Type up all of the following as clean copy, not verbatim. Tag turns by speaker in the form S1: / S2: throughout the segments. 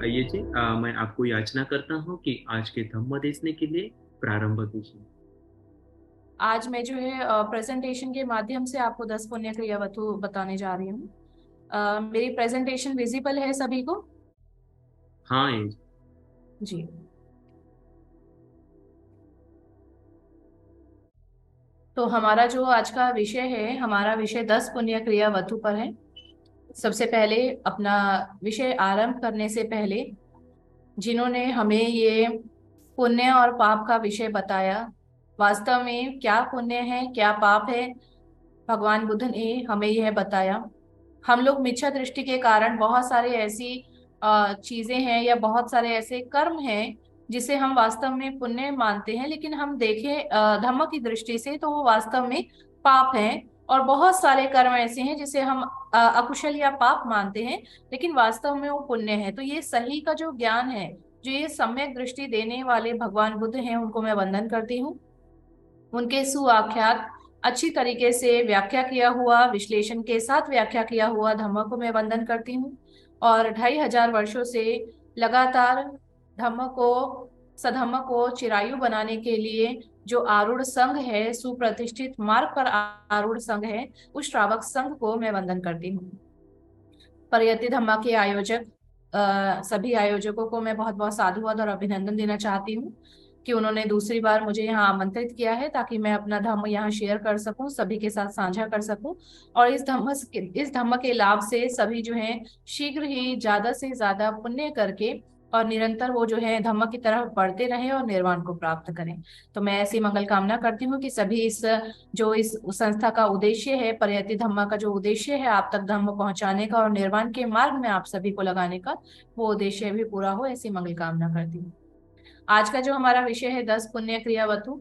S1: ये जी मैं आपको याचना करता हूँ कि आज के धम्म देने के लिए प्रारंभ कीजिए।
S2: आज मैं जो है प्रेजेंटेशन के माध्यम से आपको 10 पुण्य क्रियावतु बताने जा रही हूँ। मेरी प्रेजेंटेशन विजिबल है सभी को?
S1: हाँ ये जी।
S2: जी। तो हमारा जो आज का विषय है, हमारा विषय 10 पुण्य क्रियावतु पर है। सबसे पहले अपना विषय आरंभ करने से पहले जिन्होंने हमें ये पुण्य और पाप का विषय बताया, वास्तव में क्या पुण्य है क्या पाप है, भगवान बुद्ध ने हमें यह बताया। हम लोग मिथ्या दृष्टि के कारण बहुत सारे ऐसी चीजें हैं या बहुत सारे ऐसे कर्म हैं जिसे हम वास्तव में पुण्य मानते हैं, लेकिन हम देखें धम्म की दृष्टि से तो वो वास्तव में पाप हैं। और बहुत सारे कर्म ऐसे हैं जिसे हम अकुशल या पाप मानते हैं, लेकिन वास्तव में वो पुण्य है। तो ये सही का जो ज्ञान है, जो ये सम्यक दृष्टि देने वाले भगवान बुद्ध हैं, उनको मैं वंदन करती हूँ। उनके सुआख्यात अच्छी तरीके से व्याख्या किया हुआ, विश्लेषण के साथ व्याख्या किया हुआ धम्म को मैं वंदन करती हूँ। और 2500 वर्षों से लगातार धम्म को, सधम्म को चिरायु बनाने के लिए जो आरूढ़ संघ है, सुप्रतिष्ठित मार्ग पर आरूढ़ संघ है, उस श्रावक संघ को मैं वंदन करती हूँ। परयति धम्मा के आयोजक सभी आयोजकों को मैं बहुत बहुत साधुवाद और अभिनंदन देना चाहती हूँ कि उन्होंने दूसरी बार मुझे यहाँ आमंत्रित किया है ताकि मैं अपना धम्म यहाँ शेयर कर सकूं, सभी के साथ साझा कर सकूं। और इस धम्म के लाभ से सभी जो है शीघ्र ही ज्यादा से ज्यादा पुण्य करके और निरंतर वो जो है धम्म की तरफ बढ़ते रहें और निर्वाण को प्राप्त करें। तो मैं ऐसी मंगल कामना करती हूँ कि सभी इस संस्था का उद्देश्य है, परयति धम्मा का जो उद्देश्य है आप तक धम्म पहुंचाने का और निर्वाण के मार्ग में आप सभी को लगाने का, वो उद्देश्य भी पूरा हो, ऐसी मंगल कामना करती हूँ। आज का जो हमारा विषय है 10 पुण्य क्रियावतु,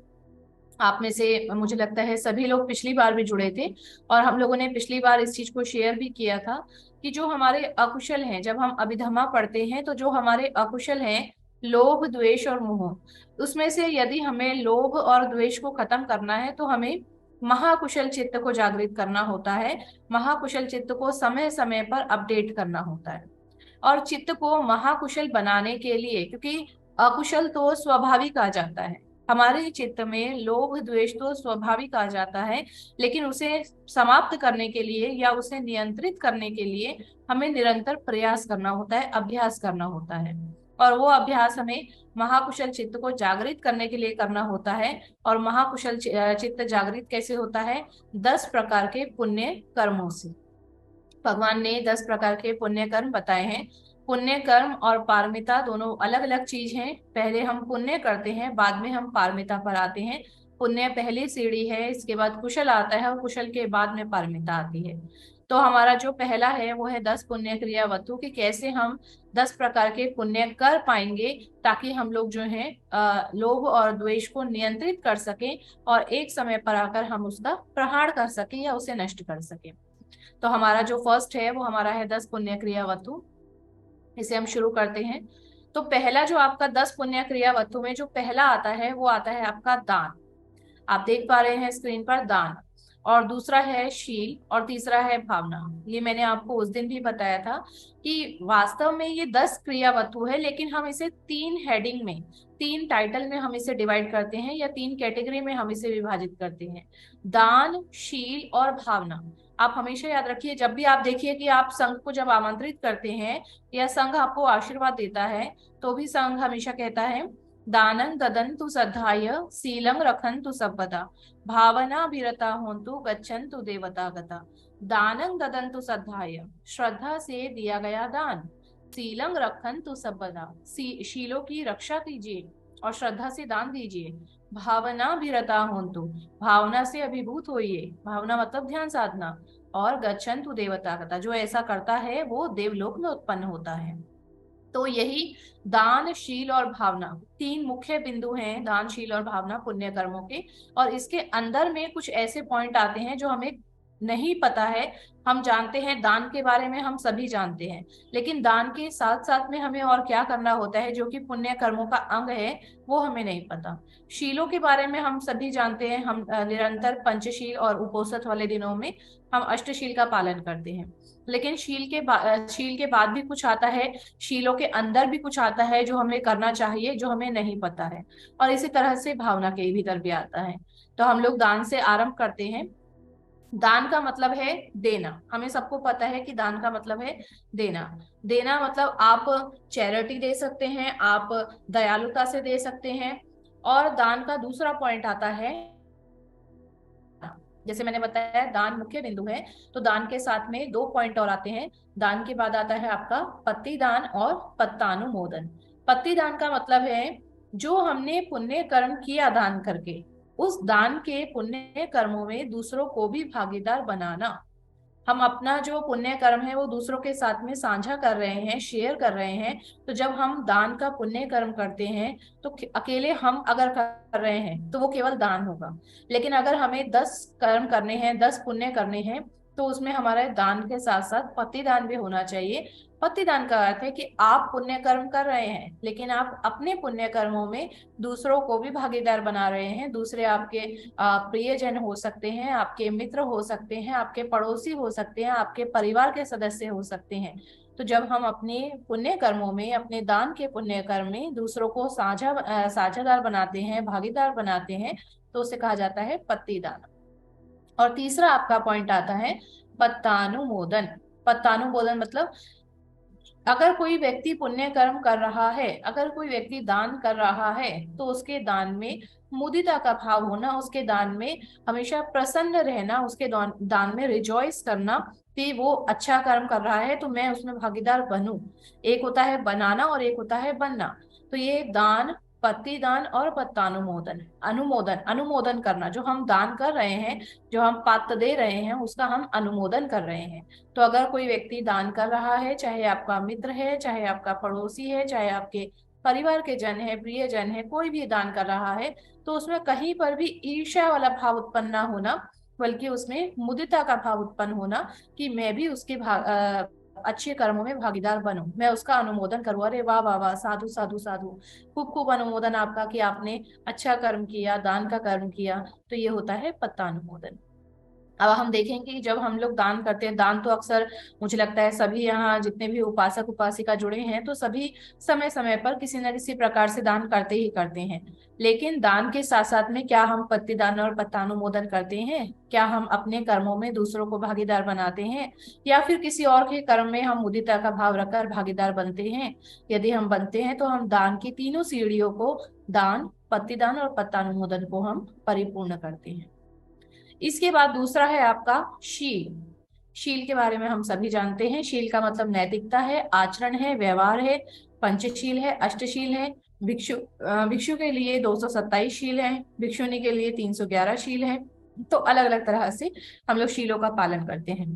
S2: आप में से मुझे लगता है सभी लोग पिछली बार भी जुड़े थे और हम लोगों ने पिछली बार इस चीज को शेयर भी किया था कि जो हमारे अकुशल हैं, जब हम अभिधम्मा पढ़ते हैं तो जो हमारे अकुशल हैं, लोभ द्वेष और मोह, उसमें से यदि हमें लोभ और द्वेष को खत्म करना है तो हमें महाकुशल चित्त को जागृत करना होता है। महाकुशल चित्त को समय समय पर अपडेट करना होता है। और चित्त को महाकुशल बनाने के लिए, क्योंकि अकुशल तो स्वाभाविक आ जाता है, हमारे चित्त में लोभ द्वेष तो स्वाभाविक आ जाता है, लेकिन उसे समाप्त करने के लिए या उसे नियंत्रित करने के लिए हमें निरंतर प्रयास करना होता है, अभ्यास करना होता है। और वो अभ्यास हमें महाकुशल चित्त को जागृत करने के लिए करना होता है। और महाकुशल चित्त जागृत कैसे होता है? 10 प्रकार के पुण्य कर्मों से। भगवान ने 10 प्रकार के पुण्य कर्म बताए हैं। पुण्य कर्म और पारमिता दोनों अलग अलग चीज हैं। पहले हम पुण्य करते हैं, बाद में हम पारमिता पर आते हैं। पुण्य पहली सीढ़ी है, इसके बाद कुशल आता है और कुशल के बाद में पारमिता आती है। तो हमारा जो पहला है वो है 10 पुण्य क्रियावतु, कि कैसे हम 10 प्रकार के पुण्य कर पाएंगे ताकि हम लोग जो है लोभ और द्वेष को नियंत्रित कर सकें और एक समय पर आकर हम उसका प्रहार कर सकें या उसे नष्ट कर सकें। तो हमारा जो फर्स्ट है वो हमारा है 10 पुण्य क्रियावतु। इसे हम शुरू करते हैं। तो पहला जो आपका 10 पुण्य क्रियावतु में जो पहला आता है वो आता है आपका दान। आप देख पा रहे हैं स्क्रीन पर दान। और दूसरा है शील और तीसरा है भावना। ये मैंने आपको उस दिन भी बताया था कि वास्तव में ये 10 क्रियावतु है, लेकिन हम इसे 3 हेडिंग में, 3 टाइटल में हम इसे डिवाइड करते हैं या 3 कैटेगरी में हम इसे विभाजित करते हैं। दान, शील और भावना। आप हमेशा याद रखिए, जब भी आप देखिए कि आप संघ को जब आमंत्रित करते हैं या संघ आपको आशीर्वाद देता है, तो भी संघ हमेशा कहता है दानं ददन्तु सद्धाय शीलं रखन्तु सर्वदा भावनाभिरता होन्तु गच्छन्तु देवता गता। दानं ददन्तु सद्धाय, श्रद्धा से दिया गया दान। शीलं रखन्तु सर्वदा, शीलों की रक्षा कीजिए और श्रद्धा से दान दीजिए। भावनाभिरता होन्तु, भावना से अभिभूत होइए, भावना मतलब ध्यान साधना। और गच्छन्तु देवता गता, जो ऐसा करता है वो देवलोक में उत्पन्न होता है। तो यही दान, शील और भावना, 3 मुख्य बिंदु हैं, दान शील और भावना पुण्य कर्मों के। और इसके अंदर में कुछ ऐसे पॉइंट आते हैं जो हमें नहीं पता है। हम जानते हैं दान के बारे में, हम सभी जानते हैं, लेकिन दान के साथ साथ में हमें और क्या करना होता है जो कि पुण्य कर्मों का अंग है, वो हमें नहीं पता। शीलों के बारे में हम सभी जानते हैं। हम निरंतर पंचशील और उपोषित वाले दिनों में हम अष्टशील का पालन करते हैं। लेकिन शील के बाद भी कुछ आता है, शीलों के अंदर भी कुछ आता है जो हमें करना चाहिए, जो हमें नहीं पता है। और इसी तरह से भावना के भीतर भी आता है। तो हम लोग दान से आरंभ करते हैं। दान का मतलब है देना। हमें सबको पता है कि दान का मतलब है देना। देना मतलब आप चैरिटी दे सकते हैं, आप दयालुता से दे सकते हैं। और दान का दूसरा पॉइंट आता है, जैसे मैंने बताया दान मुख्य बिंदु है, तो दान के साथ में दो पॉइंट और आते हैं। दान के बाद आता है आपका पत्ती दान और पत्तानुमोदन। पत्ती दान का मतलब है जो हमने पुण्य कर्म किया दान करके, उस दान के पुण्य कर्मों में दूसरों को भी भागीदार बनाना। हम अपना जो पुण्य कर्म है वो दूसरों के साथ में साझा कर रहे हैं, शेयर कर रहे हैं। तो जब हम दान का पुण्य कर्म करते हैं तो अकेले हम अगर कर रहे हैं तो वो केवल दान होगा। लेकिन अगर हमें 10 कर्म करने हैं, 10 पुण्य करने हैं, तो उसमें हमारे दान के साथ साथ पति दान भी होना चाहिए। पति दान का अर्थ है कि आप पुण्य कर्म कर रहे हैं, लेकिन आप अपने पुण्य कर्मों में दूसरों को भी भागीदार बना रहे हैं। दूसरे आपके प्रियजन हो सकते हैं, आपके मित्र हो सकते हैं, आपके पड़ोसी हो सकते हैं, आपके परिवार के सदस्य हो सकते हैं। तो जब हम अपने पुण्य कर्मों में, अपने दान के पुण्य कर्म में दूसरों को साझेदार बनाते हैं, भागीदार बनाते हैं, तो उसे कहा जाता है पत्ती दान। और तीसरा आपका पॉइंट आता है पत्तानुमोदन। पत्तानुमोदन मतलब अगर कोई व्यक्ति पुण्य कर्म कर रहा है, अगर कोई व्यक्ति दान कर रहा है, तो उसके दान में मुदिता का भाव होना, उसके दान में हमेशा प्रसन्न रहना, उसके दान में रिजॉइस करना कि वो अच्छा कर्म कर रहा है तो मैं उसमें भागीदार बनूं। एक होता है बनाना और एक होता है बनना। तो ये दान, पत्ती दान और पत्तानुमोदन, अनुमोदन, अनुमोदन करना, जो हम दान कर रहे हैं, जो हम पात्र दे रहे हैं, उसका हम अनुमोदन कर रहे हैं। तो अगर कोई व्यक्ति दान कर रहा है, चाहे आपका मित्र है, चाहे आपका पड़ोसी है, चाहे आपके परिवार के जन है, प्रियजन है, कोई भी दान कर रहा है, तो उसमें कहीं पर भी ईर्ष्या वाला भाव उत्पन्न ना होना, बल्कि उसमें मुदिता का भाव उत्पन्न होना कि मैं भी उसके अच्छे कर्मों में भागीदार बनूं, मैं उसका अनुमोदन करूं। अरे वाह वाह वाह, साधु साधु साधु, खूब खूब अनुमोदन आपका कि आपने अच्छा कर्म किया, दान का कर्म किया। तो ये होता है पत्तानुमोदन। अब हम देखेंगे कि जब हम लोग दान करते हैं, दान तो अक्सर मुझे लगता है सभी यहाँ जितने भी उपासक उपासिका जुड़े हैं तो सभी समय समय पर किसी न किसी प्रकार से दान करते ही करते हैं। लेकिन दान के साथ साथ में क्या हम पत्ती दान और पत्तानुमोदन करते हैं? क्या हम अपने कर्मों में दूसरों को भागीदार बनाते हैं, या फिर किसी और के कर्म में हम मुदिता का भाव रखकर भागीदार बनते हैं? यदि हम बनते हैं तो हम दान की तीनों सीढ़ियों को, दान, पत्ती दान और पत्तानुमोदन को हम परिपूर्ण करते हैं। इसके बाद दूसरा है आपका शील। शील के बारे में हम सभी जानते हैं। शील का मतलब नैतिकता है, आचरण है, व्यवहार है। पंचशील है, अष्टशील है। भिक्षु के लिए 227 शील है, भिक्षुणी के लिए 311 शील है। तो अलग अलग तरह से हम लोग शीलों का पालन करते हैं।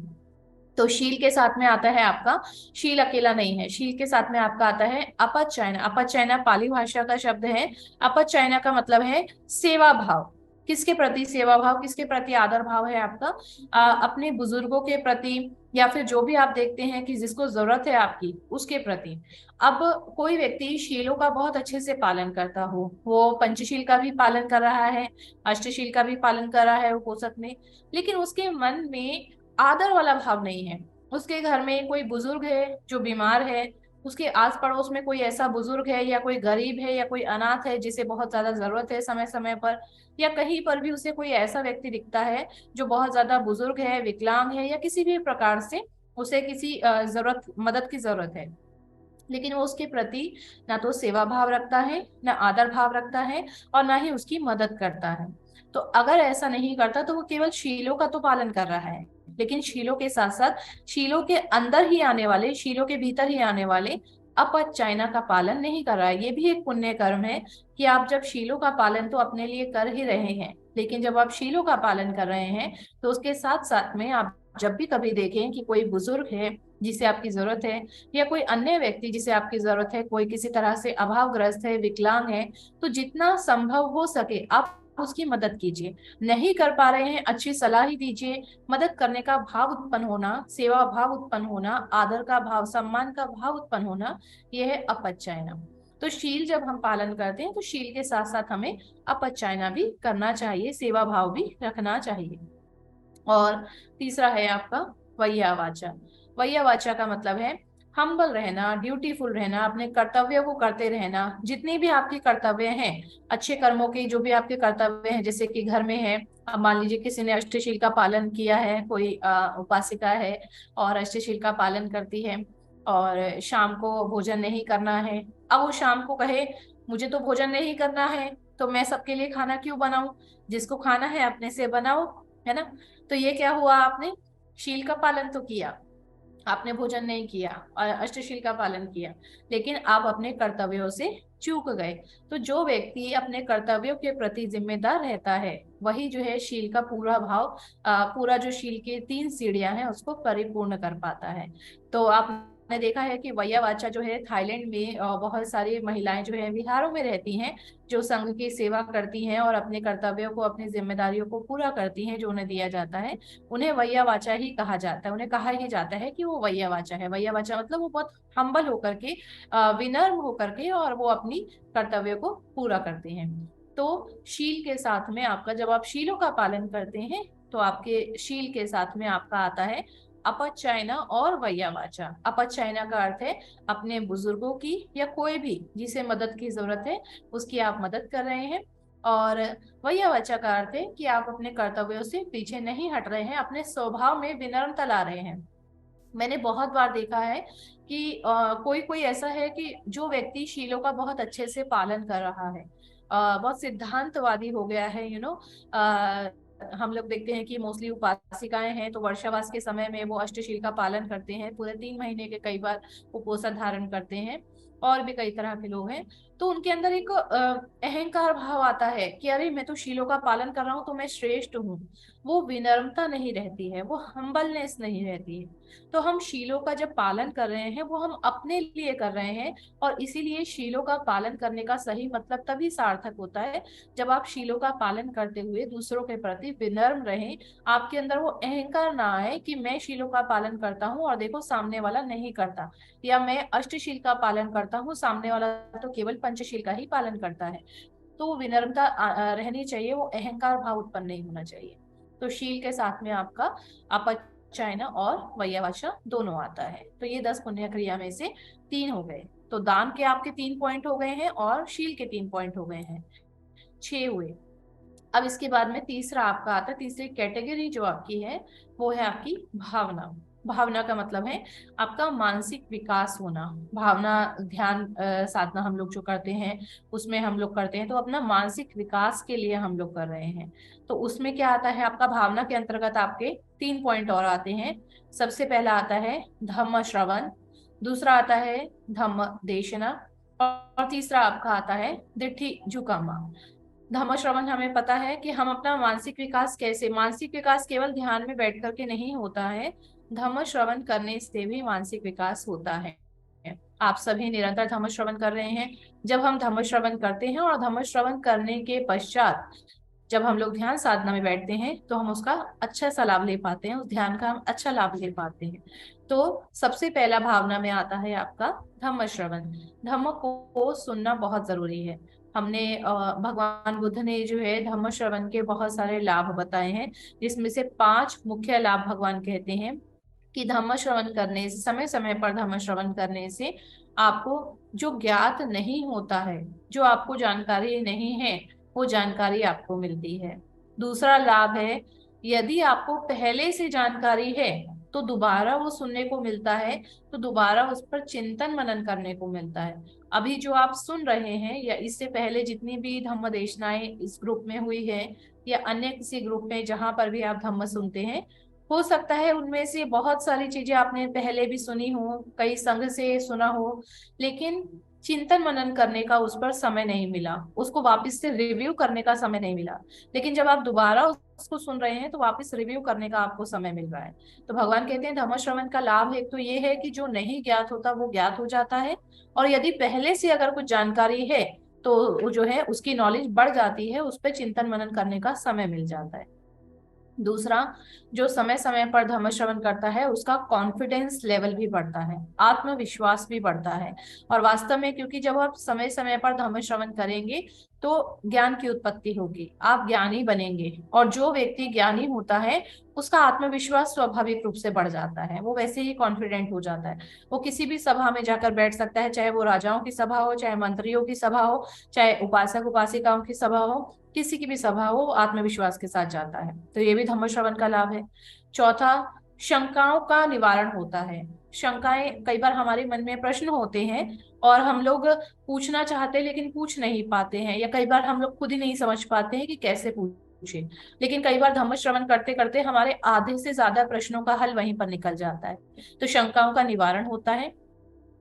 S2: तो शील के साथ में आता है आपका, शील अकेला नहीं है, शील के साथ में आपका आता है अपचयना। अपचयना पाली भाषा का शब्द है। अपचयना का मतलब है सेवा भाव। किसके प्रति सेवा भाव, किसके प्रति आदर भाव है आपका? अपने बुजुर्गों के प्रति, या फिर जो भी आप देखते हैं कि जिसको जरूरत है आपकी, उसके प्रति। अब कोई व्यक्ति शीलों का बहुत अच्छे से पालन करता हो, वो पंचशील का भी पालन कर रहा है, अष्टशील का भी पालन कर रहा है उपोषण में, लेकिन उसके मन में आदर वाला भाव नहीं है। उसके घर में कोई बुजुर्ग है जो बीमार है, उसके आस पड़ोस में कोई ऐसा बुजुर्ग है या कोई गरीब है या कोई अनाथ है जिसे बहुत ज्यादा जरूरत है समय समय पर, या कहीं पर भी उसे कोई ऐसा व्यक्ति दिखता है जो बहुत ज्यादा बुजुर्ग है, विकलांग है, या किसी भी प्रकार से उसे किसी जरूरत, मदद की जरूरत है, लेकिन वो उसके प्रति ना तो सेवा भाव रखता है, ना आदर भाव रखता है, और ना ही उसकी मदद करता है। तो अगर ऐसा नहीं करता तो वो केवल शीलों का तो पालन कर रहा है, लेकिन शीलों के साथ साथ शीलों के अंदर ही आने वाले, शीलों के भीतर ही आने वाले अपचायना का पालन नहीं कर रहा है। ये भी एक पुण्य कर्म है कि आप जब शीलों का पालन तो अपने लिए कर ही रहे हैं, लेकिन जब आप शीलों का पालन कर रहे हैं तो उसके साथ साथ में आप जब भी कभी देखें कि कोई बुजुर्ग है जिसे आपकी जरूरत है, या कोई अन्य व्यक्ति जिसे आपकी जरूरत है, कोई किसी तरह से अभावग्रस्त है, विकलांग है, तो जितना संभव हो सके आप उसकी मदद कीजिए। नहीं कर पा रहे हैं, अच्छी सलाह ही दीजिए। मदद करने का भाव उत्पन्न होना, सेवा भाव उत्पन्न होना, आदर का भाव, सम्मान का भाव उत्पन्न होना, यह है अपचयना। तो शील जब हम पालन करते हैं तो शील के साथ साथ हमें अपचयना भी करना चाहिए, सेवा भाव भी रखना चाहिए। और तीसरा है आपका वैया वाचा। वैया वाचा का मतलब है हम्बल रहना, ड्यूटीफुल रहना, अपने कर्तव्य को करते रहना। जितनी भी आपके कर्तव्य हैं, अच्छे कर्मों के जो भी आपके कर्तव्य हैं, जैसे कि घर में है, अब मान लीजिए किसी ने अष्टशील का पालन किया है, कोई उपासिका है और अष्टशील का पालन करती है और शाम को भोजन नहीं करना है। अब वो शाम को कहे मुझे तो भोजन नहीं करना है, तो मैं सबके लिए खाना क्यों बनाऊं? जिसको खाना है अपने से बनाओ, है ना। तो ये क्या हुआ, आपने शील का पालन तो किया, आपने भोजन नहीं किया और अष्टशील का पालन किया, लेकिन आप अपने कर्तव्यों से चूक गए। तो जो व्यक्ति अपने कर्तव्यों के प्रति जिम्मेदार रहता है, वही जो है शील का पूरा भाव, पूरा जो शील के 3 सीढ़ियां हैं उसको परिपूर्ण कर पाता है। तो आपने देखा है कि वैया वाचा जो है, थाईलैंड में बहुत सारी महिलाएं जो है विहारों में रहती हैं, जो संघ की सेवा करती हैं और अपने कर्तव्यों को, अपनी जिम्मेदारियों को पूरा करती हैं जो उन्हें दिया जाता है। उन्हें वैया वाचा ही कहा जाता है, उन्हें कहा ही जाता है कि वो वैया वाचा है। वैया वाचा मतलब वो बहुत हम्बल होकर के, विनम्र होकर के, और वो अपनी कर्तव्य को पूरा करते हैं। तो शील के साथ में आपका, जब आप शीलों का पालन करते हैं तो आपके शील के साथ में आपका आता है अपचयना और वैया वाचा। अपचयना का अर्थ है अपने बुजुर्गों की या कोई भी जिसे मदद की जरूरत है उसकी आप मदद कर रहे हैं। और वैया वाचा का अर्थ है कि आप अपने कर्तव्यों से पीछे नहीं हट रहे हैं, अपने स्वभाव में विनम्रता ला रहे हैं। मैंने बहुत बार देखा है कि कोई कोई ऐसा है कि जो व्यक्ति शीलों का बहुत अच्छे से पालन कर रहा है, बहुत सिद्धांतवादी हो गया है, हम लोग देखते हैं कि मोस्टली उपासिकाएं हैं तो वर्षावास के समय में वो अष्टशील का पालन करते हैं, पूरे 3 महीने के कई बार उपवास धारण करते हैं, और भी कई तरह के लोग हैं। तो उनके अंदर एक अहंकार भाव आता है कि अरे मैं तो शीलों का पालन कर रहा हूँ तो मैं श्रेष्ठ हूँ। वो विनम्रता नहीं रहती है, वो हम्बलनेस नहीं रहती है। तो हम शीलों का जब पालन कर रहे हैं वो हम अपने लिए कर रहे हैं, और इसीलिए शीलों का पालन करने का सही मतलब तभी सार्थक होता है जब आप शीलों का पालन करते हुए दूसरों के प्रति विनम्र रहें। आपके अंदर वो अहंकार ना आए कि मैं शीलों का पालन करता हूँ और देखो सामने वाला नहीं करता, या मैं अष्टशील का पालन करता हूँ, सामने वाला तो केवल पंचशील का ही पालन करता है। तो वो विनम्रता रहनी चाहिए, वो अहंकार भाव उत्पन्न नहीं होना चाहिए। तो शील के साथ में आपका अपचयना और वैयावाचा दोनों आता है। तो ये 10 पुण्य क्रिया में से 3 हो गए। तो दान के आपके 3 पॉइंट हो गए हैं और शील के 3 पॉइंट हो गए हैं, 6 हुए। अब इसके बाद में तीसरा आपका आता है, तीसरी कैटेगरी जो आपकी है वो है आपकी भावना। भावना का मतलब है आपका मानसिक विकास होना। भावना ध्यान साधना हम लोग जो करते हैं उसमें हम लोग करते हैं तो अपना मानसिक विकास के लिए हम लोग कर रहे हैं। तो उसमें क्या आता है आपका, भावना के अंतर्गत आपके 3 पॉइंट और आते हैं। सबसे पहला आता है धम्म श्रवण, दूसरा आता है धम्म देशना, और तीसरा आपका आता है दिट्ठी जुकामा। धम्म श्रवण हमें पता है कि हम अपना मानसिक विकास कैसे, मानसिक विकास केवल ध्यान में बैठ करके नहीं होता है, धम्म श्रवण करने से भी मानसिक विकास होता है। आप सभी निरंतर धम्म श्रवण कर रहे हैं। जब हम धम्म श्रवण करते हैं और धम्म श्रवण करने के पश्चात जब हम लोग ध्यान साधना में बैठते हैं तो हम उसका अच्छा सा लाभ ले पाते हैं, उस ध्यान का हम अच्छा लाभ ले पाते हैं। तो सबसे पहला भावना में आता है आपका धम्म श्रवण। धम्म को सुनना बहुत जरूरी है। हमने भगवान बुद्ध ने जो है धम्म श्रवण के बहुत सारे लाभ बताए हैं, जिसमें से 5 मुख्य लाभ भगवान कहते हैं कि धम्म श्रवण करने से, समय समय पर धम्म श्रवण करने से आपको जो ज्ञात नहीं होता है, जो आपको जानकारी नहीं है, वो जानकारी आपको मिलती है। दूसरा लाभ है, यदि आपको पहले से जानकारी है तो दोबारा वो सुनने को मिलता है, तो दोबारा उस पर चिंतन मनन करने को मिलता है। अभी जो आप सुन रहे हैं या इससे पहले जितनी भी धम्म देशनाएं इस ग्रुप में हुई है या अन्य किसी ग्रुप में जहां पर भी आप धम्म सुनते हैं, हो सकता है उनमें से बहुत सारी चीजें आपने पहले भी सुनी हो, कई संघ से सुना हो, लेकिन चिंतन मनन करने का उस पर समय नहीं मिला, उसको वापस से रिव्यू करने का समय नहीं मिला। लेकिन जब आप दोबारा उसको सुन रहे हैं तो वापस रिव्यू करने का आपको समय मिल रहा है। तो भगवान कहते हैं धम्म श्रवण का लाभ एक तो ये है कि जो नहीं ज्ञात होता वो ज्ञात हो जाता है, और यदि पहले से अगर कुछ जानकारी है तो वो जो है उसकी नॉलेज बढ़ जाती है, उस पर चिंतन मनन करने का समय मिल जाता है। दूसरा, जो समय समय पर धर्म श्रवण करता है उसका कॉन्फिडेंस लेवल भी बढ़ता है, आत्मविश्वास भी बढ़ता है। और वास्तव में क्योंकि जब आप समय समय पर धर्म श्रवण करेंगे तो ज्ञान की उत्पत्ति होगी, आप ज्ञानी बनेंगे। और जो व्यक्ति ज्ञानी होता है उसका आत्मविश्वास स्वाभाविक रूप से बढ़ जाता है, वो वैसे ही कॉन्फिडेंट हो जाता है। वो किसी भी सभा में जाकर बैठ सकता है, चाहे वो राजाओं की सभा हो, चाहे मंत्रियों की सभा हो, चाहे उपासक उपासिकाओं की सभा हो, किसी की भी सभा हो, आत्मविश्वास के साथ जाता है। तो ये भी धम्म श्रवण का लाभ है। चौथा, शंकाओं का निवारण होता है। शंकाएं, कई बार हमारे मन में प्रश्न होते हैं और हम लोग पूछना चाहते हैं लेकिन पूछ नहीं पाते हैं, या कई बार हम लोग खुद ही नहीं समझ पाते हैं कि कैसे पूछे। लेकिन कई बार धम्म श्रवण करते करते हमारे आधे से ज्यादा प्रश्नों का हल वहीं पर निकल जाता है। तो शंकाओं का निवारण होता है।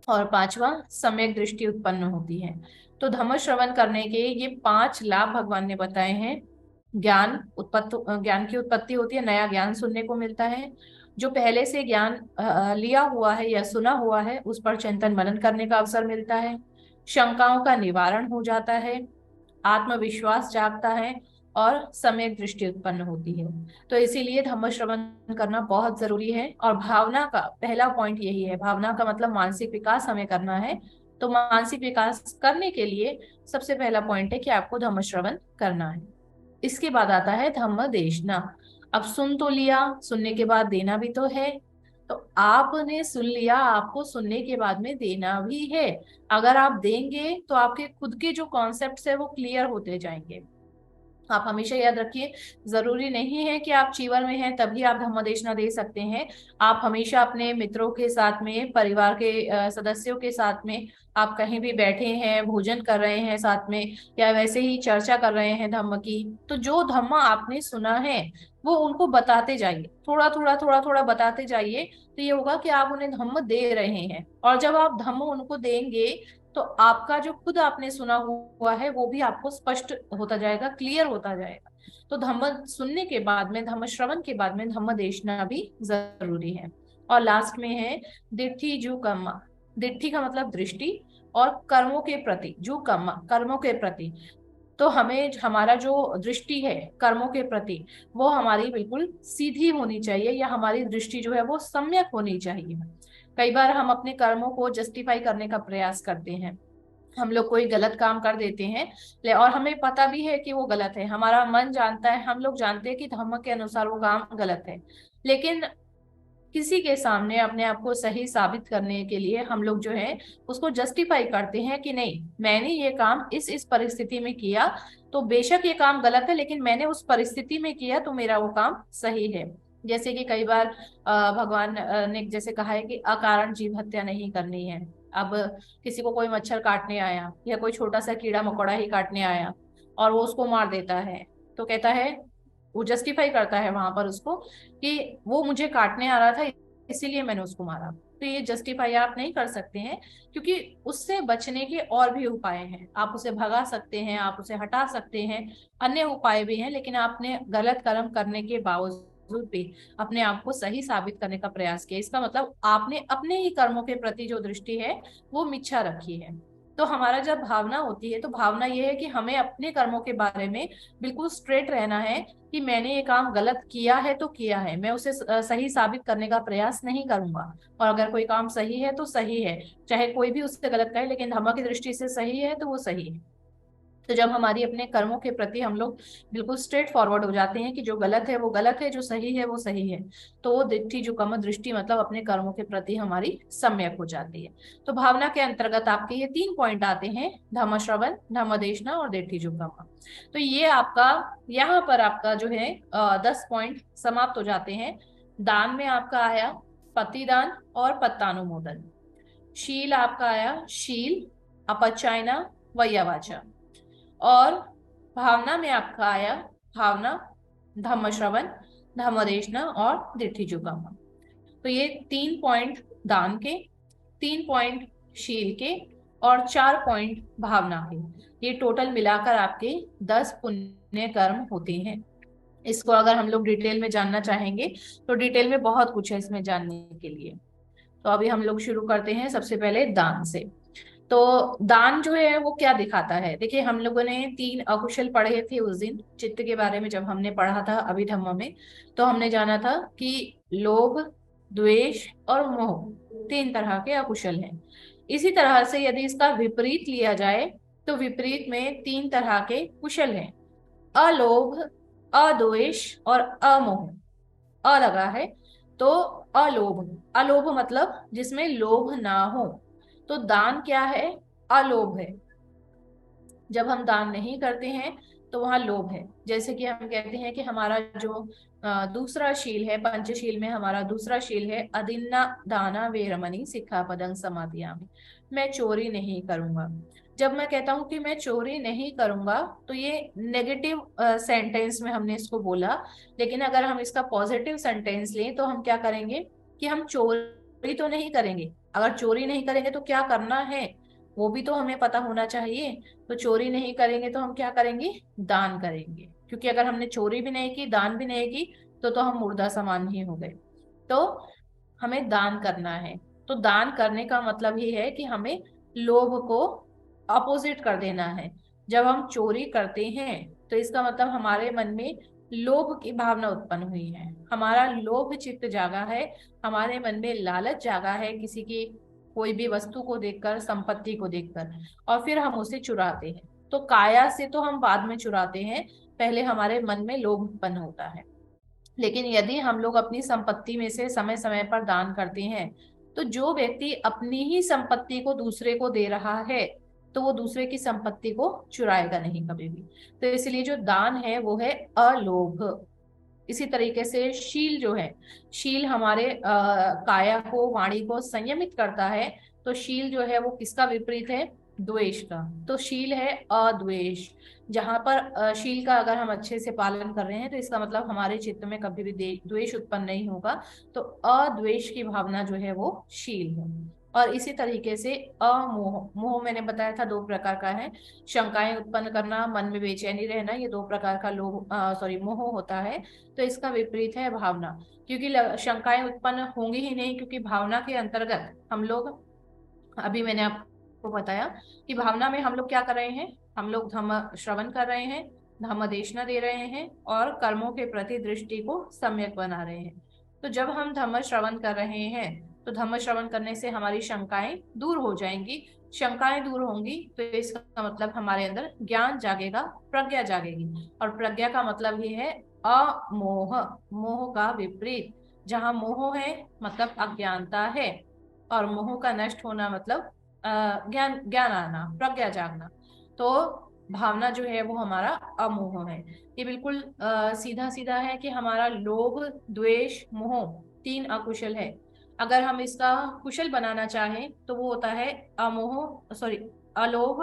S2: और पांचवा, सम्यक दृष्टि उत्पन्न होती है। तो धम्म श्रवण करने के ये 5 लाभ भगवान ने बताए हैं। ज्ञान की उत्पत्ति होती है, नया ज्ञान सुनने को मिलता है। जो पहले से ज्ञान लिया हुआ है या सुना हुआ है उस पर चिंतन मनन करने का अवसर मिलता है। शंकाओं का निवारण हो जाता है, आत्मविश्वास जागता है, और सम्यक दृष्टि उत्पन्न होती है। तो इसीलिए धम्म श्रवण करना बहुत जरूरी है। और भावना का पहला पॉइंट यही है, भावना का मतलब मानसिक विकास हमें करना है। तो मानसिक विकास करने के लिए सबसे पहला पॉइंट है कि आपको धम्म श्रवण करना है। इसके बाद आता है धम्म देशना। अब सुन तो लिया, सुनने के बाद देना भी तो है। तो आपने सुन लिया, आपको सुनने के बाद में देना भी है। अगर आप देंगे तो आपके खुद के जो कॉन्सेप्ट्स है वो क्लियर होते जाएंगे। आप हमेशा याद रखिए, जरूरी नहीं है कि आप चीवर में हैं तभी आप धम्मदेशना दे सकते हैं। आप हमेशा अपने मित्रों के साथ में, परिवार के सदस्यों के साथ में, आप कहीं भी बैठे हैं, भोजन कर रहे हैं साथ में, या वैसे ही चर्चा कर रहे हैं धम्म की, तो जो धम्म आपने सुना है वो उनको बताते जाइए, थोड़ा थोड़ा थोड़ा थोड़ा बताते जाइए। तो ये होगा कि आप उन्हें धम्म दे रहे हैं। और जब आप धम्म उनको देंगे तो आपका जो खुद आपने सुना हुआ है वो भी आपको स्पष्ट होता जाएगा, क्लियर होता जाएगा। तो धम्म सुनने के बाद में, धम्म श्रवण के बाद में धम्म देशना भी जरूरी है। और लास्ट में है दिट्ठी जू कम्मा। दिट्ठी का मतलब दृष्टि, और कर्मों के प्रति, जू कम्मा कर्मों के प्रति। तो हमें हमारा जो दृष्टि है कर्मों के प्रति वो हमारी बिल्कुल सीधी होनी चाहिए, या हमारी दृष्टि जो है वो सम्यक होनी चाहिए। कई बार हम अपने कर्मों को जस्टिफाई करने का प्रयास करते हैं। हम लोग कोई गलत काम कर देते हैं और हमें पता भी है कि वो गलत है, हमारा मन जानता है, हम लोग जानते हैं कि धर्म के अनुसार वो काम गलत है। लेकिन किसी के सामने अपने आप को सही साबित करने के लिए हम लोग जो है उसको जस्टिफाई करते हैं कि नहीं, मैंने ये काम इस परिस्थिति में किया, तो बेशक ये काम गलत है लेकिन मैंने उस परिस्थिति में किया तो मेरा वो काम सही है। जैसे कि कई बार भगवान ने जैसे कहा है कि अकारण जीव हत्या नहीं करनी है। अब किसी को कोई मच्छर काटने आया या कोई छोटा सा कीड़ा मकोड़ा ही काटने आया और वो उसको मार देता है, तो कहता है, वो जस्टिफाई करता है वहां पर उसको कि वो मुझे काटने आ रहा था इसीलिए मैंने उसको मारा। तो ये जस्टिफाई आप नहीं कर सकते हैं, क्योंकि उससे बचने के और भी उपाय हैं। आप उसे भगा सकते हैं, आप उसे हटा सकते हैं, अन्य उपाय भी हैं। लेकिन आपने गलत कर्म करने के बावजूद भी अपने आप को सही साबित करने का प्रयास किया, इसका मतलब आपने अपने ही कर्मों के प्रति जो दृष्टि है वो मिथ्या रखी है। तो हमारा जब भावना होती है तो भावना ये है कि हमें अपने कर्मों के बारे में बिल्कुल स्ट्रेट रहना है कि मैंने ये काम गलत किया है तो किया है, मैं उसे सही साबित करने का प्रयास नहीं करूंगा। और अगर कोई काम सही है तो सही है, चाहे कोई भी उससे गलत करे, लेकिन धर्म की दृष्टि से सही है तो वो सही है। तो जब हमारी अपने कर्मों के प्रति हम लोग बिल्कुल स्ट्रेट फॉरवर्ड हो जाते हैं कि जो गलत है वो गलत है, जो सही है वो सही है, तो वो दिट्ठी जो कम दृष्टि मतलब अपने कर्मों के प्रति हमारी सम्यक हो जाती है। तो भावना के अंतर्गत आपके ये 3 पॉइंट आते हैं, धम्म श्रवण, धम्म देशना और दिट्ठी जो कम। तो ये आपका यहाँ पर आपका जो है 10 पॉइंट समाप्त हो जाते हैं। दान में आपका आया पतिदान और पत्तानुमोदन। शील आपका आया शील, अपचायना, वयवाचा। और भावना में आपका आया भावना, धम्म श्रवण, धम्मदेशना और दिट्ठी जुगम। तो ये 3 पॉइंट दान के, 3 पॉइंट शील के और 4 पॉइंट भावना के, ये टोटल मिलाकर आपके 10 पुण्य कर्म होते हैं। इसको अगर हम लोग डिटेल में जानना चाहेंगे तो डिटेल में बहुत कुछ है इसमें जानने के लिए। तो अभी हम लोग शुरू करते हैं सबसे पहले दान से। तो दान जो है वो क्या दिखाता है? देखिए, हम लोगों ने 3 अकुशल पढ़े थे उस दिन चित्त के बारे में, जब हमने पढ़ा था अभिधम्म में। तो हमने जाना था कि लोभ, द्वेष और मोह 3 तरह के अकुशल हैं। इसी तरह से यदि इसका विपरीत लिया जाए तो विपरीत में 3 तरह के कुशल हैं: अलोभ, अद्वेष और अमोह। अ लगा है तो अलोभ, अलोभ मतलब जिसमें लोभ ना हो। तो दान क्या है? अलोभ है। जब हम दान नहीं करते हैं तो वहां लोभ है। जैसे कि हम कहते हैं कि हमारा जो दूसरा शील है, पंचशील में हमारा दूसरा शील है अदिन्ना दाना वेरमणि सिक्खापदं समादियामि। मैं चोरी नहीं करूंगा। जब मैं कहता हूं कि मैं चोरी नहीं करूंगा तो ये नेगेटिव सेंटेंस में हमने इसको बोला। लेकिन अगर हम इसका पॉजिटिव सेंटेंस लें तो हम क्या करेंगे कि हम चोरी तो नहीं करेंगे। अगर चोरी नहीं करेंगे तो क्या करना है वो भी तो हमें पता होना चाहिए। तो चोरी नहीं करेंगे तो हम क्या करेंगे? दान करेंगे। क्योंकि अगर हमने चोरी भी नहीं की, दान भी नहीं की, तो हम मुर्दा समान ही हो गए। तो हमें दान करना है। तो दान करने का मतलब ही है कि हमें लोभ को अपोजिट कर देना है। जब हम चोरी करते हैं तो इसका मतलब हमारे मन में लोभ की भावना उत्पन्न हुई है, हमारा लोभ चित्त जागा है, हमारे मन में लालच जागा है किसी की कोई भी वस्तु को देखकर, संपत्ति को देखकर, और फिर हम उसे चुराते हैं। तो काया से तो हम बाद में चुराते हैं, पहले हमारे मन में लोभ उत्पन्न होता है। लेकिन यदि हम लोग अपनी संपत्ति में से समय समय पर दान करते हैं तो जो व्यक्ति अपनी ही संपत्ति को दूसरे को दे रहा है तो वो दूसरे की संपत्ति को चुराएगा नहीं कभी भी। तो इसलिए जो दान है वो है अलोभ। इसी तरीके से शील जो है, शील हमारे काया को, वाणी को संयमित करता है। तो शील जो है वो किसका विपरीत है? द्वेष का। तो शील है अद्वेष। जहां पर शील का अगर हम अच्छे से पालन कर रहे हैं तो इसका मतलब हमारे चित्त में कभी भी द्वेष उत्पन्न नहीं होगा। तो अद्वेष की भावना जो है वो शील है। और इसी तरीके से अमोह, मोह मैंने बताया था 2 प्रकार का है: शंकाएं उत्पन्न करना, मन में बेचैनी रहना, ये 2 प्रकार का लोभ सॉरी मोह होता है। तो इसका विपरीत है भावना। क्योंकि शंकाएं उत्पन्न होंगी ही नहीं, क्योंकि भावना के अंतर्गत हम लोग, अभी मैंने आपको बताया कि भावना में हम लोग क्या कर रहे हैं, हम लोग धम्म श्रवण कर रहे हैं, धम्म देशना दे रहे हैं और कर्मों के प्रति दृष्टि को सम्यक बना रहे हैं। तो जब हम धम्म श्रवण कर रहे हैं तो धम्म श्रवण करने से हमारी शंकाएं दूर हो जाएंगी। शंकाएं दूर होंगी तो इसका मतलब हमारे अंदर ज्ञान जागेगा, प्रज्ञा जागेगी। और प्रज्ञा का मतलब ही है अमोह, मोह का विपरीत। जहां मोह है मतलब अज्ञानता है, और मोह का नष्ट होना मतलब ज्ञान, ज्ञान आना, प्रज्ञा जागना। तो भावना जो है वो हमारा अमोह है। ये बिल्कुल सीधा सीधा है कि हमारा लोभ, द्वेष, मोह 3 अकुशल है। अगर हम इसका कुशल बनाना चाहें तो वो होता है अमोह सॉरी अलोभ,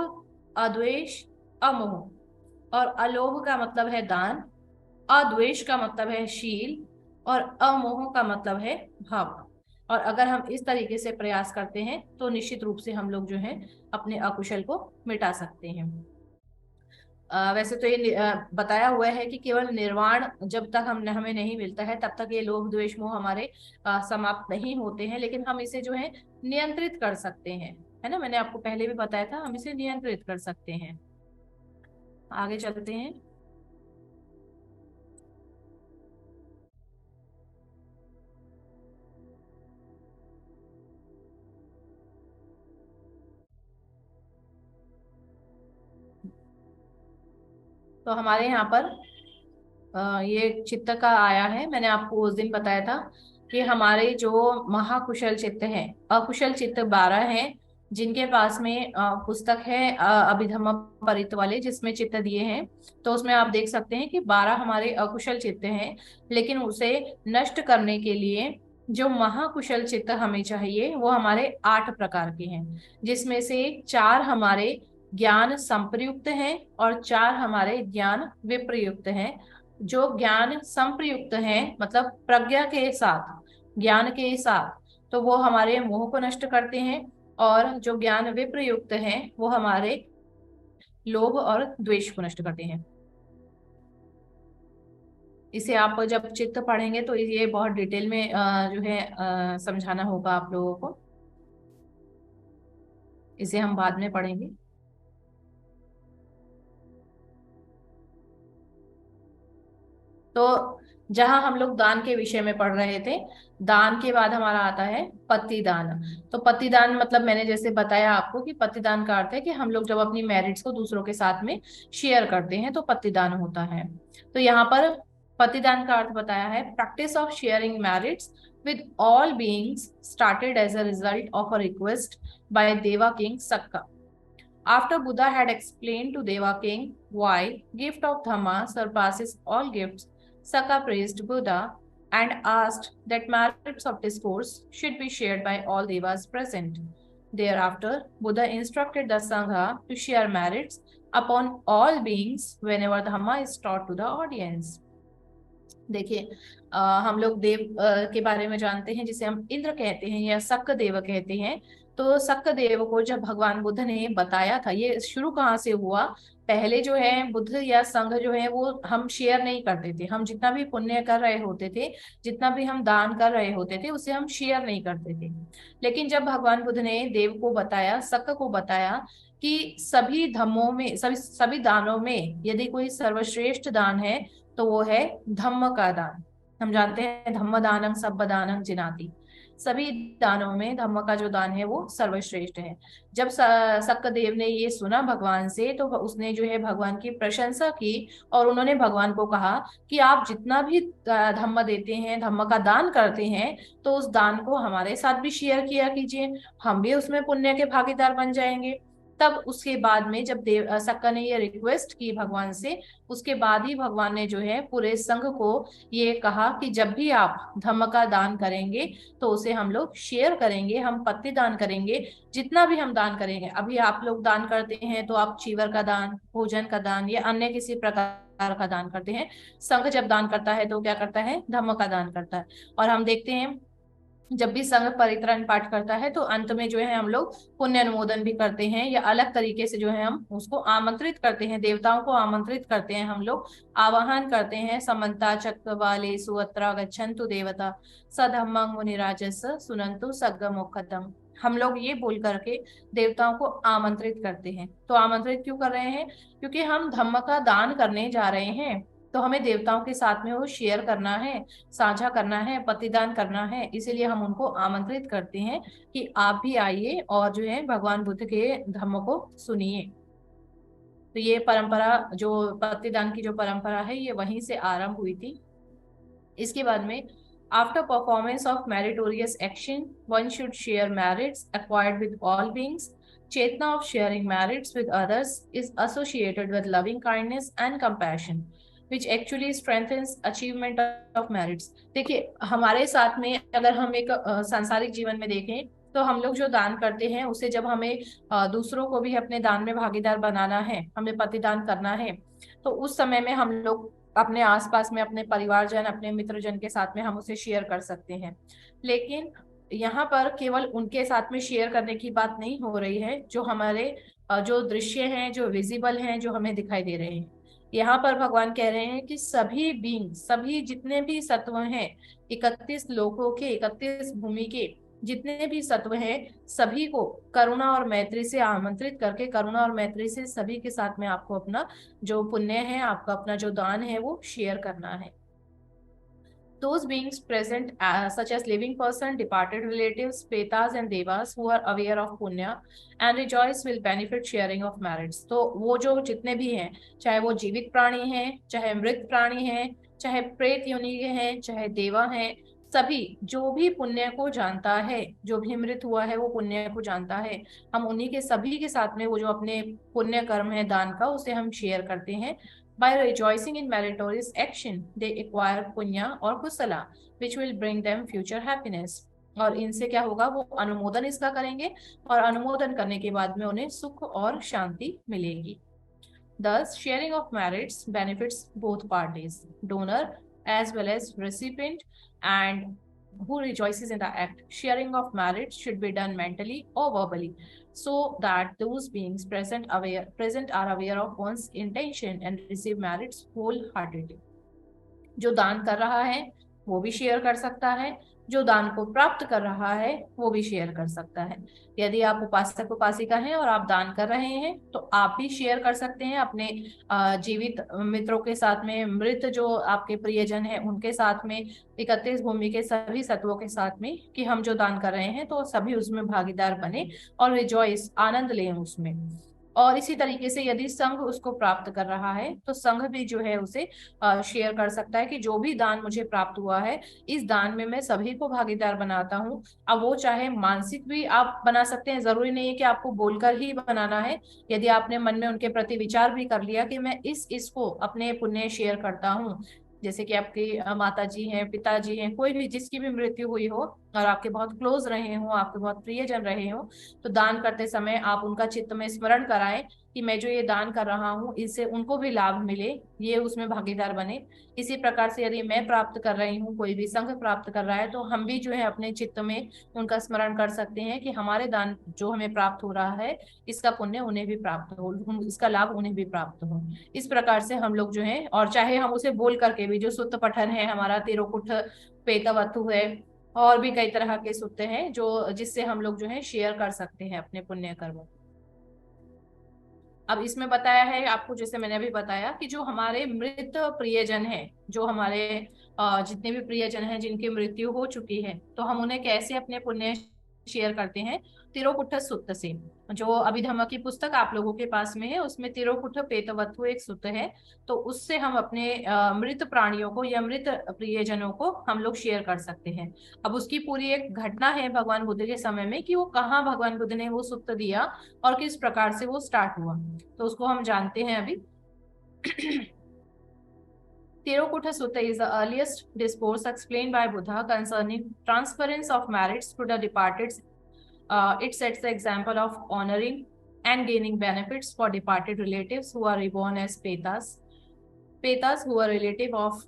S2: अद्वेष, अमोह। और अलोभ का मतलब है दान, अद्वेष का मतलब है शील, और अमोह का मतलब है भाव। और अगर हम इस तरीके से प्रयास करते हैं तो निश्चित रूप से हम लोग जो है अपने अकुशल को मिटा सकते हैं। वैसे तो ये बताया हुआ है कि केवल निर्वाण जब तक हम हमें नहीं मिलता है तब तक ये लोभ, द्वेष, मोह हमारे समाप्त नहीं होते हैं। लेकिन हम इसे जो है नियंत्रित कर सकते हैं, है ना। मैंने आपको पहले भी बताया था, हम इसे नियंत्रित कर सकते हैं। आगे चलते हैं। तो हमारे यहाँ पर ये चित्त का आया है। मैंने आपको उस दिन बताया था कि हमारे जो महाकुशल चित्त हैं, अकुशल चित्त 12 हैं, जिनके पास में पुस्तक है अभिधम्म परित वाले, जिसमें चित्त दिए हैं। तो उसमें आप देख सकते हैं कि 12 हमारे अकुशल चित्त हैं। लेकिन उसे नष्ट करने के लिए जो महाकुशल चित्त हमें चाहिए वो हमारे 8 प्रकार के हैं, जिसमें से 4 हमारे ज्ञान संप्रयुक्त हैं और 4 हमारे ज्ञान विप्रयुक्त हैं। जो ज्ञान संप्रयुक्त है मतलब प्रज्ञा के साथ, ज्ञान के साथ, तो वो हमारे मोह को नष्ट करते हैं। और जो ज्ञान विप्रयुक्त है वो हमारे लोभ और द्वेष को नष्ट करते हैं। इसे आप जब चित्त पढ़ेंगे तो ये बहुत डिटेल में जो है समझाना होगा आप लोगों को। इसे हम बाद में पढ़ेंगे। तो जहां हम लोग दान के विषय में पढ़ रहे थे, दान के बाद हमारा आता है पतिदान। तो पतिदान मतलब मैंने जैसे बताया आपको कि पतिदान का अर्थ है कि हम लोग जब अपनी मैरिट्स को दूसरों के साथ में शेयर करते हैं तो पतिदान होता है। तो यहाँ पर पतिदान का अर्थ बताया है, practice of sharing merits with all beings started as a result of a request by Deva King Sakka. After Buddha had explained to Deva King why gift of Dhamma surpasses all gifts, Sakka praised Buddha and asked that merits of discourse should be shared by all devas present. Thereafter, Buddha instructed the Sangha to share merits upon all beings whenever Dhamma is taught to the audience. देखिए, हम लोग देव के बारे में जानते हैं जिसे हम इंद्र कहते हैं या सक्क देव कहते हैं। तो सक्क देव को जब भगवान बुद्ध ने बताया था, ये शुरू कहाँ से हुआ, पहले जो है बुद्ध या संघ जो है वो हम शेयर नहीं करते थे। हम जितना भी पुण्य कर रहे होते थे, जितना भी हम दान कर रहे होते थे, उसे हम शेयर नहीं करते थे। लेकिन जब भगवान बुद्ध ने देव को बताया, सक्क को बताया कि सभी धर्मों में, सभी सभी दानों में यदि कोई सर्वश्रेष्ठ दान है तो वो है धम्म का दान। हम जानते हैं धम्म दानम सब दानम जिनाति, सभी दानों में धम्म का जो दान है वो सर्वश्रेष्ठ है। जब सक्कदेव ने ये सुना भगवान से तो उसने जो है भगवान की प्रशंसा की और उन्होंने भगवान को कहा कि आप जितना भी धम्म देते हैं, धम्म का दान करते हैं, तो उस दान को हमारे साथ भी शेयर किया कीजिए, हम भी उसमें पुण्य के भागीदार बन जाएंगे। तब उसके बाद में जब सक्का ने ये रिक्वेस्ट की भगवान से, उसके बाद ही भगवान ने जो है पूरे संघ को ये कहा कि जब भी आप धम्म का दान करेंगे तो उसे हम लोग शेयर करेंगे, हम पत्ती दान करेंगे। जितना भी हम दान करेंगे, अभी आप लोग दान करते हैं तो आप चीवर का दान, भोजन का दान या अन्य किसी प्रकार का दान करते हैं। संघ जब दान करता है तो क्या करता है, धम्म का दान करता है। और हम देखते हैं जब भी संघ परित्राण पाठ करता है तो अंत में जो है हम लोग पुण्य अनुमोदन भी करते हैं, या अलग तरीके से जो है हम उसको आमंत्रित करते हैं, देवताओं को आमंत्रित करते हैं, हम लोग आवाहन करते हैं। समन्ता चक्रवाले सुअत्रा गच्छन्तु देवता सधम्मं मुनिराजस सुनंतु सग्ग मोक्षदम। हम लोग ये बोल करके देवताओं को आमंत्रित करते हैं। तो आमंत्रित क्यों कर रहे हैं, क्योंकि हम धम्म का दान करने जा रहे हैं, तो हमें देवताओं के साथ में वो शेयर करना है, साझा करना है, पतिदान करना है। इसीलिए हम उनको आमंत्रित करते हैं कि आप भी आइए और जो है भगवान बुद्ध के धम्म को सुनिए। तो ये परंपरा, जो पतिदान की जो परंपरा है, ये वहीं से आरंभ हुई थी। इसके बाद में after performance of meritorious action one should share merits acquired with all beings. चेतना of sharing merits with others is associated with loving kindness and compassion which actually strengthens achievement of merits। देखिए, हमारे साथ में अगर हम एक सांसारिक जीवन में देखें तो हम लोग जो दान करते हैं उसे जब हमें दूसरों को भी अपने दान में भागीदार बनाना है, हमें प्रतिदान करना है, तो उस समय में हम लोग अपने आसपास में अपने परिवारजन, अपने मित्रजन के साथ में हम उसे शेयर कर सकते हैं। लेकिन यहाँ पर केवल उनके साथ में शेयर करने की बात नहीं हो रही है, जो हमारे जो दृश्य हैं, जो विजिबल हैं, जो हमें दिखाई दे रहे हैं। यहाँ पर भगवान कह रहे हैं कि सभी बींग, सभी जितने भी सत्व हैं, 31 लोकों के, 31 भूमि के जितने भी सत्व हैं, सभी को करुणा और मैत्री से आमंत्रित करके, करुणा और मैत्री से सभी के साथ में आपको अपना जो पुण्य है, आपका अपना जो दान है वो शेयर करना है। Those beings present, such as living person, departed relatives, pretas and devas who are aware of punya and rejoice will benefit sharing of merits। तो वो जो जितने भी हैं, चाहे वो जीवित प्राणी हैं, चाहे मृत प्राणी हैं, चाहे प्रेत योनि के हैं, चाहे देवा हैं, सभी जो भी पुण्य को जानता है, जो भी मृत हुआ है वो पुण्य को जानता है, हम उन्हीं के सभी के साथ में वो जो अपने पुण्य कर्म है दान का, उसे हम शेयर करते हैं। By rejoicing in meritorious action, they acquire punya or kusala, which will bring them future happiness। और इनसे क्या होगा, वो अनुमोदन इसका करेंगे और अनुमोदन करने के बाद में उन्हें सुख और शांति मिलेगी। Thus, sharing of merits benefits both parties, donor as well as recipient, and who rejoices in the act. Sharing of merits should be done mentally or verbally, so that those beings present are aware of one's intention and receive merits wholeheartedly। जो दान कर रहा है वो भी share कर सकता है, जो दान को प्राप्त कर रहा है वो भी शेयर कर सकता है। यदि आप उपासक उपासिका हैं और आप दान कर रहे हैं तो आप भी शेयर कर सकते हैं अपने जीवित मित्रों के साथ में, मृत जो आपके प्रियजन हैं उनके साथ में, 31 भूमि के सभी सत्वों के साथ में, कि हम जो दान कर रहे हैं तो सभी उसमें भागीदार बने और रिजॉइस, आनंद लें उसमें। और इसी तरीके से यदि संघ उसको प्राप्त कर रहा है तो संघ भी जो है उसे शेयर कर सकता है कि जो भी दान मुझे प्राप्त हुआ है, इस दान में मैं सभी को भागीदार बनाता हूँ। अब वो चाहे मानसिक भी आप बना सकते हैं, जरूरी नहीं है कि आपको बोलकर ही बनाना है। यदि आपने मन में उनके प्रति विचार भी कर लिया कि मैं इसको अपने पुण्य शेयर करता हूँ, जैसे कि आपकी माता जी हैं, पिताजी हैं, कोई भी जिसकी भी मृत्यु हुई हो और आपके बहुत क्लोज रहे हो, आपके बहुत प्रियजन रहे हो, तो दान करते समय आप उनका चित्त में स्मरण कराएं कि मैं जो ये दान कर रहा हूँ इससे उनको भी लाभ मिले, ये उसमें भागीदार बने। इसी प्रकार से यदि मैं प्राप्त कर रही हूँ, कोई भी संघ प्राप्त कर रहा है, तो हम भी जो है अपने चित्त में उनका स्मरण कर सकते हैं कि हमारे दान जो हमें प्राप्त हो रहा है इसका पुण्य उन्हें भी प्राप्त हो, इसका लाभ उन्हें भी प्राप्त हो। इस प्रकार से हम लोग जो है, और चाहे हम उसे बोल करके भी, जो सुत्त पठन है हमारा, तिरुकुट पेतवत्तु है, और भी कई तरह के सूत्र हैं जो जिससे हम लोग जो है शेयर कर सकते हैं अपने पुण्य कर्मों। अब इसमें बताया है आपको, जैसे मैंने अभी बताया, कि जो हमारे मृत प्रियजन हैं, जो हमारे जितने भी प्रियजन हैं जिनकी मृत्यु हो चुकी है, तो हम उन्हें कैसे अपने पुण्य शेयर करते हैं। तिरोकुट्ठ सूक्त से, जो अभिधम्म की पुस्तक आप लोगों के पास में है, उसमें तिरोकुट्ठ पेतवत्तु एक सूत्र है, तो उससे हम अपने मृत प्राणियों को या मृत प्रियजनों को हम लोग शेयर कर सकते हैं। अब उसकी पूरी एक घटना है भगवान बुद्ध के समय में, कि वो कहाँ भगवान बुद्ध ने वो सूत्र दिया और किस प्रकार से वो स्टार्ट हुआ, तो उसको हम जानते हैं अभी। Tirukutta Sutta is the earliest discourse explained by Buddha concerning transference of merits to the departed. It sets the example of honoring and gaining benefits for departed relatives who are reborn as Petas. Petas, who were relative of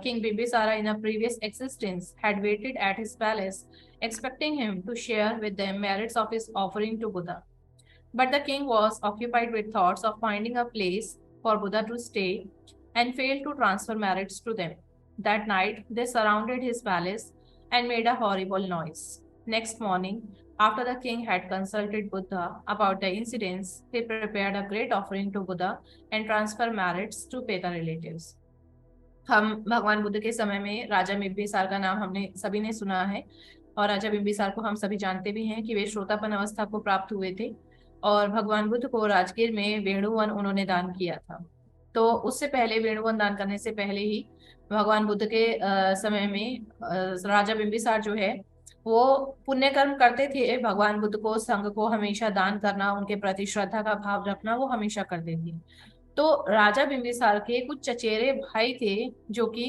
S2: King Bimbisara in a previous existence, had waited at his palace, expecting him to share with them merits of his offering to Buddha. But the king was occupied with thoughts of finding a place for Buddha to stay and failed to transfer merits to them. That night, they surrounded his palace and made a horrible noise. Next morning, after the king had consulted Buddha about the incidents, he prepared a great offering to Buddha and transferred merits to Peta relatives. हम भगवान बुद्ध के समय में राजा बिम्बिसार का नाम हमने सभी ने सुना है, और राजा बिम्बिसार को हम सभी जानते भी हैं कि वे श्रोतापन अवस्था को प्राप्त हुए थे, और भगवान बुद्ध को राजगीर में वेणुवन उन्होंने दान किया था। तो उससे पहले, वेणुवन दान करने से पहले ही, भगवान बुद्ध के समय में राजा बिम्बिसार जो है वो पुण्य कर्म करते थे। भगवान बुद्ध को, संघ को हमेशा दान करना, उनके प्रति श्रद्धा का भाव रखना, वो हमेशा करते थे। तो राजा बिम्बिसार के कुछ चचेरे भाई थे जो कि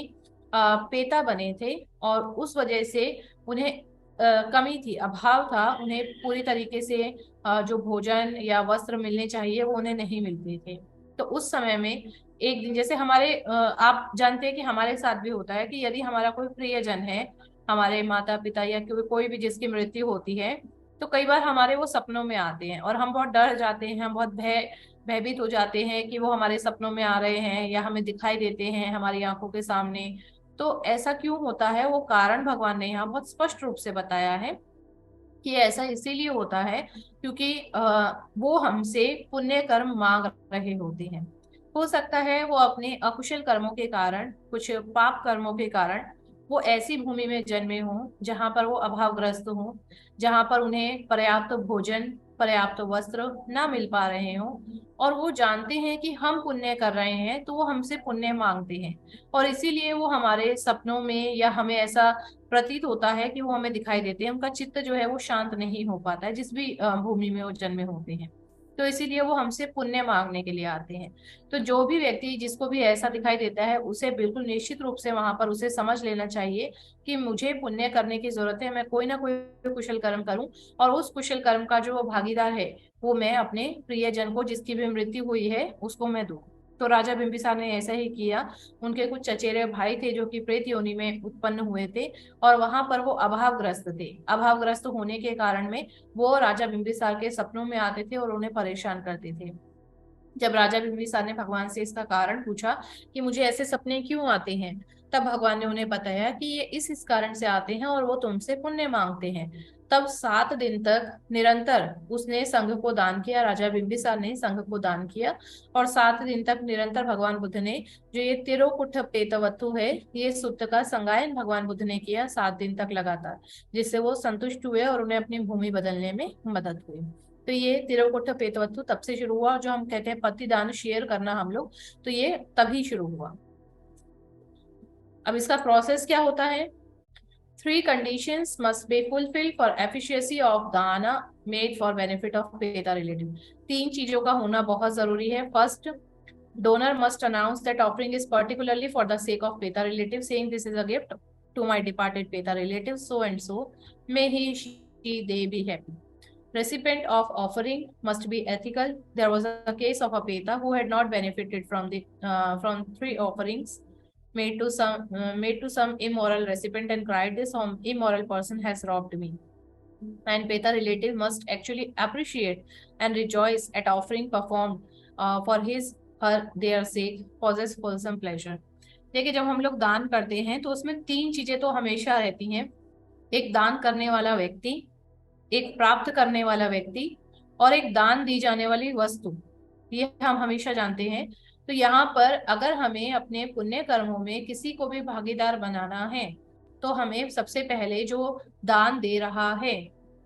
S2: पेता बने थे, और उस वजह से उन्हें कमी थी, अभाव था, उन्हें पूरी तरीके से जो भोजन या वस्त्र मिलने चाहिए वो उन्हें नहीं मिलते थे। तो उस समय में एक दिन, जैसे हमारे आप जानते हैं कि हमारे साथ भी होता है कि यदि हमारा कोई प्रियजन है, हमारे माता पिता या कोई भी जिसकी मृत्यु होती है, तो कई बार हमारे वो सपनों में आते हैं और हम बहुत डर जाते हैं, हम बहुत भयभीत हो जाते हैं कि वो हमारे सपनों में आ रहे हैं या हमें दिखाई देते हैं हमारी आंखों के सामने। तो ऐसा क्यों होता है, वो कारण भगवान ने यहाँ बहुत स्पष्ट रूप से बताया है कि ऐसा इसीलिए होता है क्योंकि वो हमसे पुण्य कर्म मांग रहे होते हैं। हो सकता है वो अपने अकुशल कर्मों के कारण, कुछ पाप कर्मों के कारण वो ऐसी भूमि में जन्मे हों जहां पर वो अभावग्रस्त हों, जहां पर उन्हें पर्याप्त भोजन, पर्याप्त वस्त्र ना मिल पा रहे हों, और वो जानते हैं कि हम पुण्य कर रहे हैं तो वो हमसे पुण्य मांगते हैं, और इसीलिए वो हमारे सपनों में, या हमें ऐसा प्रतीत होता है कि वो हमें दिखाई देते हैं, उनका चित्त जो है वो शांत नहीं हो पाता है जिस भी भूमि में वो जन्मे होते हैं। तो इसीलिए वो हमसे पुण्य मांगने के लिए आते हैं। तो जो भी व्यक्ति, जिसको भी ऐसा दिखाई देता है, उसे बिल्कुल निश्चित रूप से वहां पर उसे समझ लेना चाहिए कि मुझे पुण्य करने की जरूरत है, मैं कोई ना कोई कुशल कर्म करूं, और उस कुशल कर्म का जो भागीदार है वो मैं अपने प्रियजन को, जिसकी भी मृत्यु हुई है, उसको मैं दूं। तो राजा बिंबिसार ने ऐसा ही किया। उनके कुछ चचेरे भाई थे जो कि प्रेत योनि में उत्पन्न हुए थे, और वहां पर वो अभावग्रस्त थे। अभावग्रस्त होने के कारण में वो राजा बिंबिसार के सपनों में आते थे और उन्हें परेशान करते थे। जब राजा बिंबिसार ने भगवान से इसका कारण पूछा कि मुझे ऐसे सपने क्यों आते हैं, तब भगवान ने उन्हें बताया कि ये इस कारण से आते हैं और वो तुमसे पुण्य मांगते हैं। तब 7 दिन तक निरंतर उसने संघ को दान किया, राजा बिंबिसार ने संघ को दान किया। और 7 दिन तक निरंतर भगवान बुद्ध ने जो ये तिरोकुट पेतवत्तु है, ये सूक्त का संगायन भगवान बुद्ध ने किया 7 दिन तक लगातार, जिससे वो संतुष्ट हुए और उन्हें अपनी भूमि बदलने में मदद हुई। तो ये तिरोकुट पेतवत्तु तब से शुरू हुआ, और जो हम कहते हैं पतिदान शेयर करना हम लोग, तो ये तभी शुरू हुआ। अब इसका प्रोसेस क्या होता है? 3 conditions must be fulfilled for efficacy of dana made for benefit of peta relative। 3 चीजों का होना बहुत जरूरी है। First, donor must announce that offering is particularly for the sake of peta relative, saying this is a gift to my departed peta relative so and so, may he she they be happy। Recipient of offering must be ethical। There was a case of a peta who had not benefited from 3 offerings made to some immoral recipient and cried, this immoral person has robbed me। And peta relative must actually appreciate and rejoice at offering performed for his her their sake, possess wholesome pleasure। देखिए, जब हम लोग दान करते हैं तो उसमें 3 चीजें तो हमेशा रहती हैं। एक दान करने वाला व्यक्ति, एक प्राप्त करने वाला व्यक्ति, और एक दान दी जाने वाली वस्तु। ये हम हमेशा जानते हैं। तो यहाँ पर अगर हमें अपने पुण्य कर्मों में किसी को भी भागीदार बनाना है, तो हमें सबसे पहले जो दान दे रहा है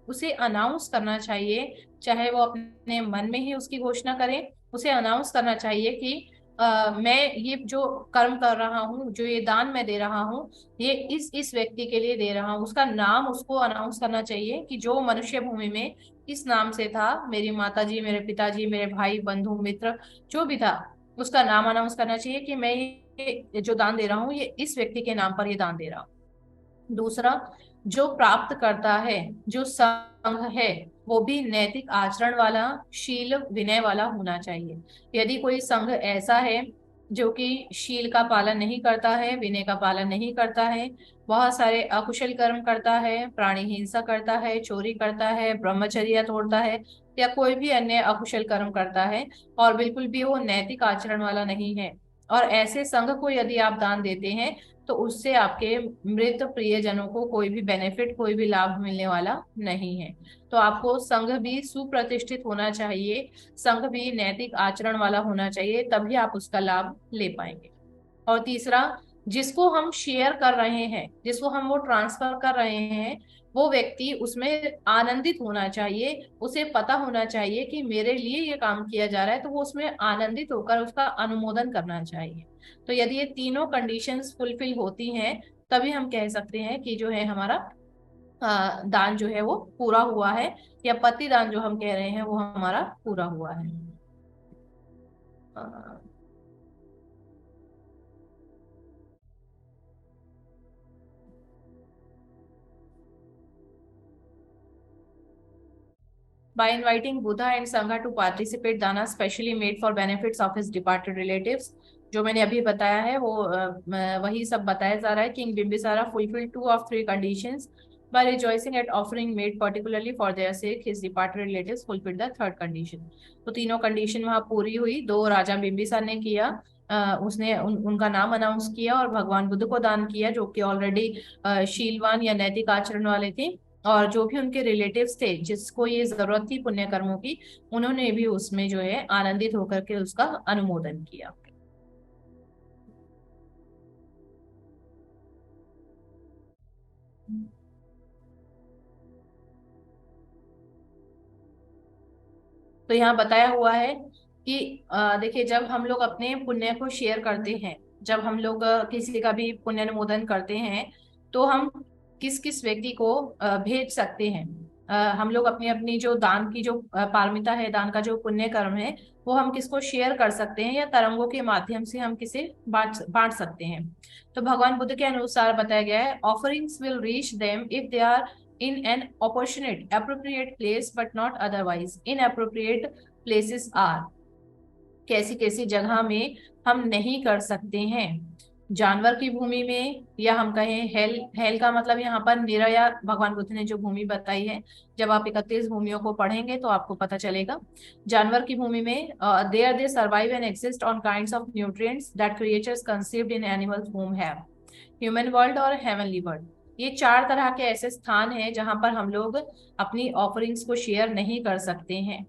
S2: उसे अनाउंस करना चाहिए। चाहे वो अपने मन में ही उसकी घोषणा करे, उसे अनाउंस करना चाहिए कि मैं ये जो कर्म कर रहा हूँ, जो ये दान मैं दे रहा हूँ, ये इस व्यक्ति के लिए दे रहा हूँ। उसका नाम उसको अनाउंस करना चाहिए कि जो मनुष्य भूमि में इस नाम से था, मेरी माता जी, मेरे पिताजी, मेरे भाई, बंधु, मित्र, जो भी था, उसका नाम अनाउंस करना चाहिए कि मैं ये जो दान दे रहा हूँ, ये इस व्यक्ति के नाम पर ये दान दे रहा हूँ। दूसरा, जो प्राप्त करता है, जो संघ है, वो भी नैतिक आचरण वाला, शील विनय वाला होना चाहिए। यदि कोई संघ ऐसा है जो कि शील का पालन नहीं करता है, विनय का पालन नहीं करता है, बहुत सारे अकुशल कर्म करता है, प्राणी हिंसा करता है, चोरी करता है, ब्रह्मचर्य तोड़ता है, या कोई भी अन्य अकुशल कर्म करता है, और बिल्कुल भी वो नैतिक आचरण वाला नहीं है, और ऐसे संघ को यदि आप दान देते हैं, तो उससे आपके मृत प्रियजनों को कोई भी बेनिफिट, कोई भी लाभ मिलने वाला नहीं है। तो आपको संघ भी सुप्रतिष्ठित होना चाहिए, संघ भी नैतिक आचरण वाला होना चाहिए, तभी आप उसका लाभ ले पाएंगे। और तीसरा, जिसको हम शेयर कर रहे हैं, जिसको हम वो ट्रांसफर कर रहे हैं, वो व्यक्ति उसमें आनंदित होना चाहिए। उसे पता होना चाहिए कि मेरे लिए ये काम किया जा रहा है, तो वो उसमें आनंदित होकर उसका अनुमोदन करना चाहिए। तो यदि ये तीनों कंडीशंस फुलफिल होती हैं, तभी हम कह सकते हैं कि जो है हमारा दान जो है वो पूरा हुआ है, या पति दान जो हम कह रहे हैं वो हमारा पूरा हुआ है। By inviting Buddha and Sangha to participate, dana specially made for benefits of his departed relatives। जो मैंने अभी बताया है वो वही सब बताया जा रहा है। King Bimbisara fulfilled 2 of 3 conditions by rejoicing at offering made particularly for their sake, his departed relatives fulfilled the 3rd condition। तो तीनों कंडीशन वहां पूरी हुई। 2 राजा बिम्बिसार ने किया, उसने उनका नाम अनाउंस किया और भगवान बुद्ध को दान किया, जो कि ऑलरेडी शीलवान या नैतिक आचरण वाले थे। और जो भी उनके रिलेटिव्स थे जिसको ये जरूरत थी पुण्य कर्मों की, उन्होंने भी उसमें जो है आनंदित होकर के उसका अनुमोदन किया। तो यहाँ बताया हुआ है कि देखिए, जब हम लोग अपने पुण्य को शेयर करते हैं, जब हम लोग किसी का भी पुण्य अनुमोदन करते हैं, तो हम किस किस व्यक्ति को भेज सकते हैं। हम लोग अपनी अपनी जो दान की जो पारमिता है, दान का जो पुण्य कर्म है, वो हम किसको शेयर कर सकते हैं, या तरंगों के माध्यम से हम किसे बांट बांट सकते हैं। तो भगवान बुद्ध के अनुसार बताया गया है, offerings will reach them if they are in an opportunate appropriate place but not otherwise। inappropriate places are, कैसी कैसी जगह में हम नहीं कर सकते हैं। जानवर की भूमि में, या हम कहें हेल, हेल का मतलब यहाँ पर निरया भगवान बुद्ध ने जो भूमि बताई है, जब आप 31 भूमियों को पढ़ेंगे तो आपको पता चलेगा। जानवर की भूमि में there they survive and exist on kinds of nutrients that creatures conceived in animals womb have. Human world और हेवनली वर्ल्ड। ये 4 तरह के ऐसे स्थान हैं जहां पर हम लोग अपनी ऑफरिंग्स को शेयर नहीं कर सकते हैं।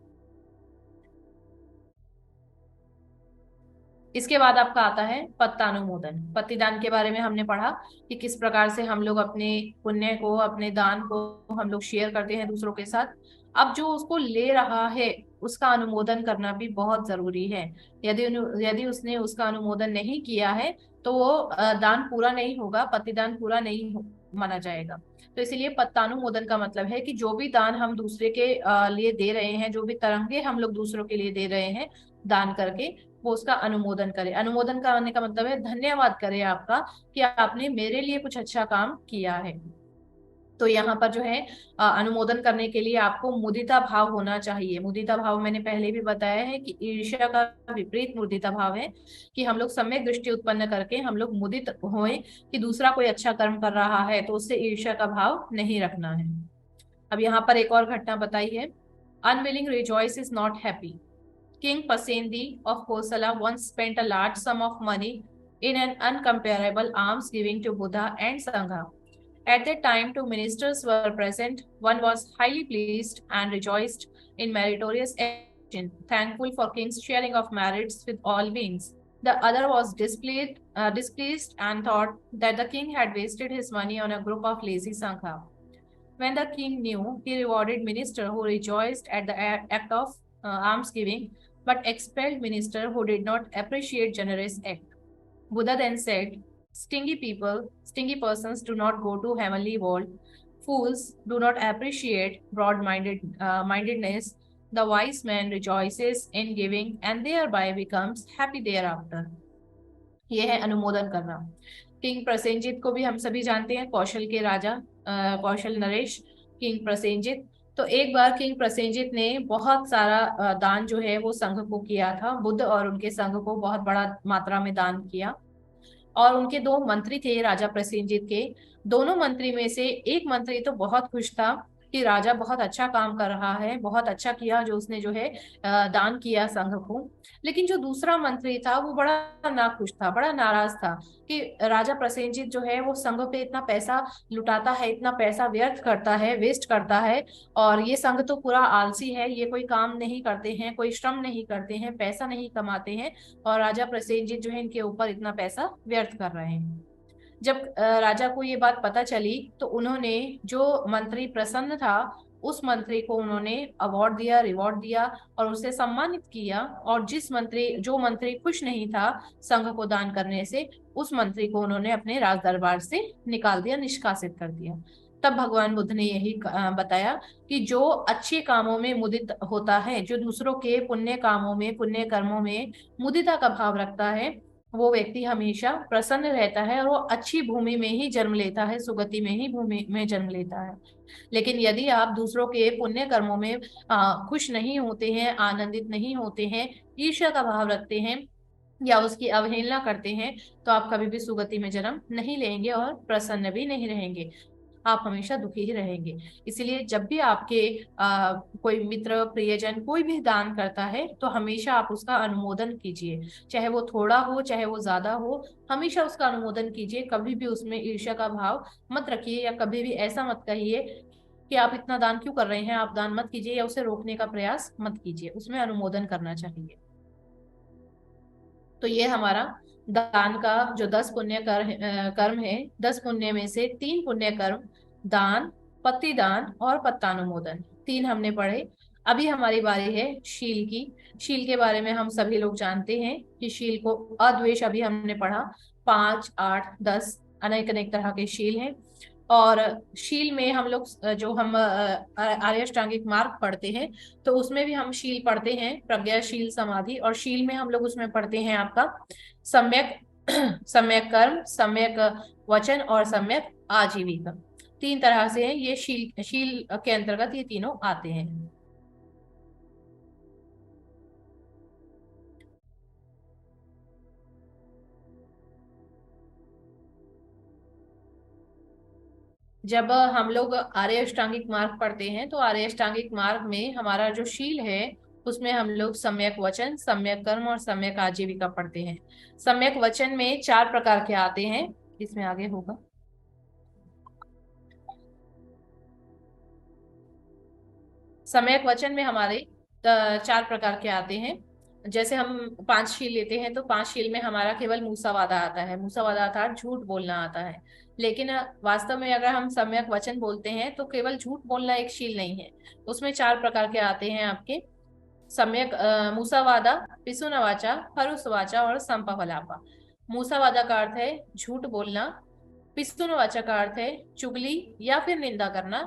S2: इसके बाद आपका आता है पत्तानुमोदन। पतिदान के बारे में हमने पढ़ा कि किस प्रकार से हम लोग अपने पुण्य को, अपने दान को हम लोग शेयर करते हैं दूसरों के साथ। अब जो उसको ले रहा है उसका अनुमोदन करना भी बहुत जरूरी है। यदि उसने उसका अनुमोदन नहीं किया है तो वो दान पूरा नहीं होगा, पतिदान पूरा नहीं माना जाएगा। तो इसीलिए पत्तानुमोदन का मतलब है कि जो भी दान हम दूसरे के लिए दे रहे हैं, जो भी तरंगे हम लोग दूसरों के लिए दे रहे हैं दान करके, वो उसका अनुमोदन करे। अनुमोदन करने का मतलब है धन्यवाद करे आपका कि आपने मेरे लिए कुछ अच्छा काम किया है। तो यहाँ पर जो है अनुमोदन करने के लिए आपको मुदिता भाव होना चाहिए। मुदिता भाव मैंने पहले भी बताया है कि ईर्ष्या का विपरीत मुदिता भाव है कि हम लोग सम्यक दृष्टि उत्पन्न करके हम लोग मुदित होए कि दूसरा कोई अच्छा कर्म कर रहा है तो उससे ईर्ष्या का भाव नहीं रखना है। अब यहाँ पर एक और घटना बताई है। Unwilling rejoice is not happy. King Pasendi of Kosala once spent a large sum of money in an uncomparable alms giving to Buddha and Sangha. At that time, 2 ministers were present. One was highly pleased and rejoiced in meritorious action, thankful for King's sharing of merits with all beings. The other was displeased and thought that the king had wasted his money on a group of lazy Sangha. When the king knew, he rewarded minister who rejoiced at the act of alms giving, but expelled minister who did not appreciate generous act. Buddha then said, stingy persons do not go to heavenly world. Fools do not appreciate mindedness. The wise man rejoices in giving and thereby becomes happy thereafter. ये है अनुमोदन करना। King Prasenjit को भी हम सभी जानते हैं, कौशल के राजा, कौशल नरेश किंग प्रसेनजित। तो एक बार किंग प्रसेनजित ने बहुत सारा दान जो है वो संघ को किया था। बुद्ध और उनके संघ को बहुत बड़ा मात्रा में दान किया। और उनके 2 मंत्री थे राजा प्रसेनजित के। दोनों मंत्री में से एक मंत्री तो बहुत खुश था कि राजा बहुत अच्छा काम कर रहा है, बहुत अच्छा किया जो उसने जो है दान किया संघ को। लेकिन जो दूसरा मंत्री था वो बड़ा नाखुश था, बड़ा नाराज था कि राजा प्रसेनजित जो है वो संघ पे इतना पैसा लुटाता है, इतना पैसा व्यर्थ करता है, वेस्ट करता है। और ये संघ तो पूरा आलसी है, ये कोई काम नहीं करते हैं, कोई श्रम नहीं करते हैं, पैसा नहीं कमाते हैं, और राजा प्रसेनजित जो है इनके ऊपर इतना पैसा व्यर्थ कर रहे हैं। जब राजा को ये बात पता चली तो उन्होंने, जो मंत्री प्रसन्न था उस मंत्री को उन्होंने अवार्ड दिया, रिवॉर्ड दिया और उसे सम्मानित किया। और जो मंत्री खुश नहीं था संघ को दान करने से, उस मंत्री को उन्होंने अपने राज दरबार से निकाल दिया, निष्कासित कर दिया। तब भगवान बुद्ध ने यही बताया कि जो अच्छे कामों में मुदित होता है, जो दूसरों के पुण्य कामों में, पुण्य कर्मों में मुदिता का भाव रखता है, वो व्यक्ति हमेशा प्रसन्न रहता है और वो अच्छी भूमि में ही जन्म लेता है, सुगति में ही भूमि में जन्म लेता है। लेकिन यदि आप दूसरों के पुण्य कर्मों में खुश नहीं होते हैं, आनंदित नहीं होते हैं, ईर्ष्या का भाव रखते हैं या उसकी अवहेलना करते हैं, तो आप कभी भी सुगति में जन्म नहीं लेंगे और प्रसन्न भी नहीं रहेंगे, आप हमेशा दुखी ही रहेंगे। इसलिए जब भी आपके कोई मित्र, प्रियजन कोई भी दान करता है तो हमेशा आप उसका अनुमोदन कीजिए, चाहे वो थोड़ा हो चाहे वो ज्यादा हो, हमेशा उसका अनुमोदन कीजिए। कभी भी उसमें ईर्ष्या का भाव मत रखिए या कभी भी ऐसा मत कहिए कि आप इतना दान क्यों कर रहे हैं, आप दान मत कीजिए, या उसे रोकने का प्रयास मत कीजिए, उसमें अनुमोदन करना चाहिए। तो ये हमारा दान का जो 10 कर्म है, 10 पुण्य में से 3 पुण्य कर्म, दान, पतिदान और पत्तानुमोदन, 3 हमने पढ़े। अभी हमारी बारी है शील की। शील के बारे में हम सभी लोग जानते हैं कि शील को अद्वेष अभी हमने पढ़ा, 5, 8, 10 अनेक अनेक तरह के शील हैं। और शील में हम लोग जो हम आर्य अष्टांगिक मार्ग पढ़ते हैं तो उसमें भी हम शील पढ़ते हैं, प्रज्ञाशील, समाधि। और शील में हम लोग उसमें पढ़ते हैं आपका सम्यक सम्यक कर्म, सम्यक वचन और सम्यक आजीविका। 3 तरह से ये शील शील के अंतर्गत ये तीनों आते हैं। जब हम लोग आर्य अष्टांगिक मार्ग पढ़ते हैं तो आर्य अष्टांगिक मार्ग में हमारा जो शील है उसमें हम लोग सम्यक वचन, सम्यक कर्म और सम्यक आजीविका पढ़ते हैं। सम्यक वचन में 4 प्रकार के आते हैं। इसमें आगे होगा। सम्यक वचन में हमारे 4 प्रकार के आते हैं। जैसे हम 5 शील लेते हैं तो 5 शील में हमारा केवल मूसावादा आता है। मूसावादा अर्थात झूठ बोलना आता है। लेकिन वास्तव में अगर हम सम्यक वचन बोलते हैं तो केवल झूठ बोलना एक शील नहीं है। उसमें 4 प्रकार के आते हैं आपके। सम्यक मूसावादा, पिसुनवाचा, हरुसवाचा और संपवलापा। मूसावादा का अर्थ है झूठ बोलना। पिस्तूनवाचा का अर्थ है चुगली या फिर निंदा करना।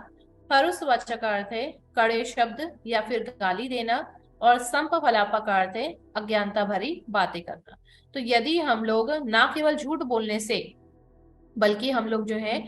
S2: परुषवाचा का अर्थ है कड़े शब्द या फिर गाली देना। और संपफलापा का अर्थ है अज्ञानता भरी बातें करना। तो यदि हम लोग ना केवल झूठ बोलने से, बल्कि हम लोग जो है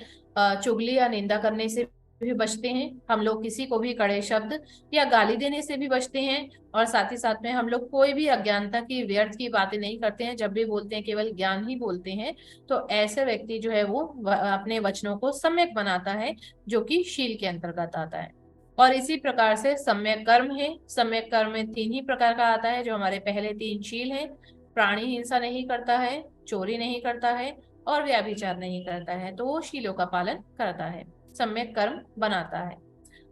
S2: चुगली या निंदा करने से भी बचते हैं, हम लोग किसी को भी कड़े शब्द या गाली देने से भी बचते हैं, और साथ ही साथ में हम लोग कोई भी अज्ञानता की व्यर्थ की बातें नहीं करते हैं, जब भी बोलते हैं केवल ज्ञान ही बोलते हैं, तो ऐसे व्यक्ति जो है वो अपने वचनों को सम्यक बनाता है, जो कि शील के अंतर्गत आता है। और इसी प्रकार से सम्यक कर्म है। सम्यक कर्म में 3 ही प्रकार का आता है, जो हमारे पहले 3 शील है। प्राणी हिंसा नहीं करता है, चोरी नहीं करता है और व्यभिचार नहीं करता है, तो वो शीलों का पालन करता है, सम्यक कर्म बनाता है।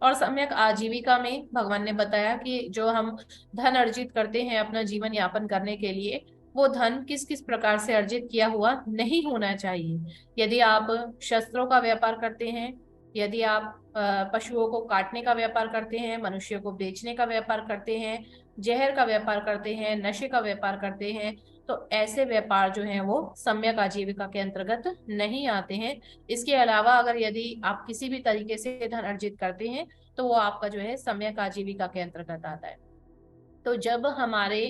S2: और सम्यक आजीविका में भगवान ने बताया कि जो हम धन अर्जित करते हैं अपना जीवन यापन करने के लिए, वो धन किस किस प्रकार से अर्जित किया हुआ नहीं होना चाहिए। यदि आप शस्त्रों का व्यापार करते हैं, यदि आप पशुओं को काटने का व्यापार करते हैं, मनुष्यों को बेचने का व्यापार करते हैं, जहर का व्यापार करते हैं, नशे का व्यापार करते हैं, तो ऐसे व्यापार जो हैं वो सम्यक आजीविका के अंतर्गत नहीं आते हैं। इसके अलावा अगर यदि आप किसी भी तरीके से धन अर्जित करते हैं तो वो आपका जो है सम्यक आजीविका के अंतर्गत आता है। तो जब हमारे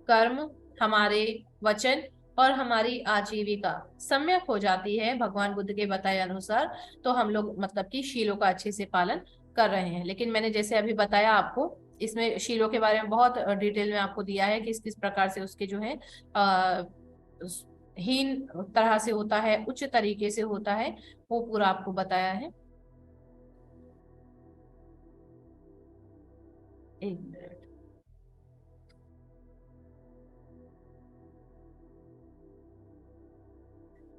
S2: कर्म, हमारे वचन और हमारी आजीविका सम्यक हो जाती है भगवान बुद्ध के बताए अनुसार, तो हम लोग मतलब कि शीलों का अच्छे से पालन कर रहे हैं। लेकिन मैंने जैसे अभी बताया आपको, इसमें शीलों के बारे में बहुत डिटेल में आपको दिया है, किस किस प्रकार से उसके जो है अ, हीन तरह से होता है, उच्च तरीके से होता है, वो पूरा आपको बताया है। एक मिनट।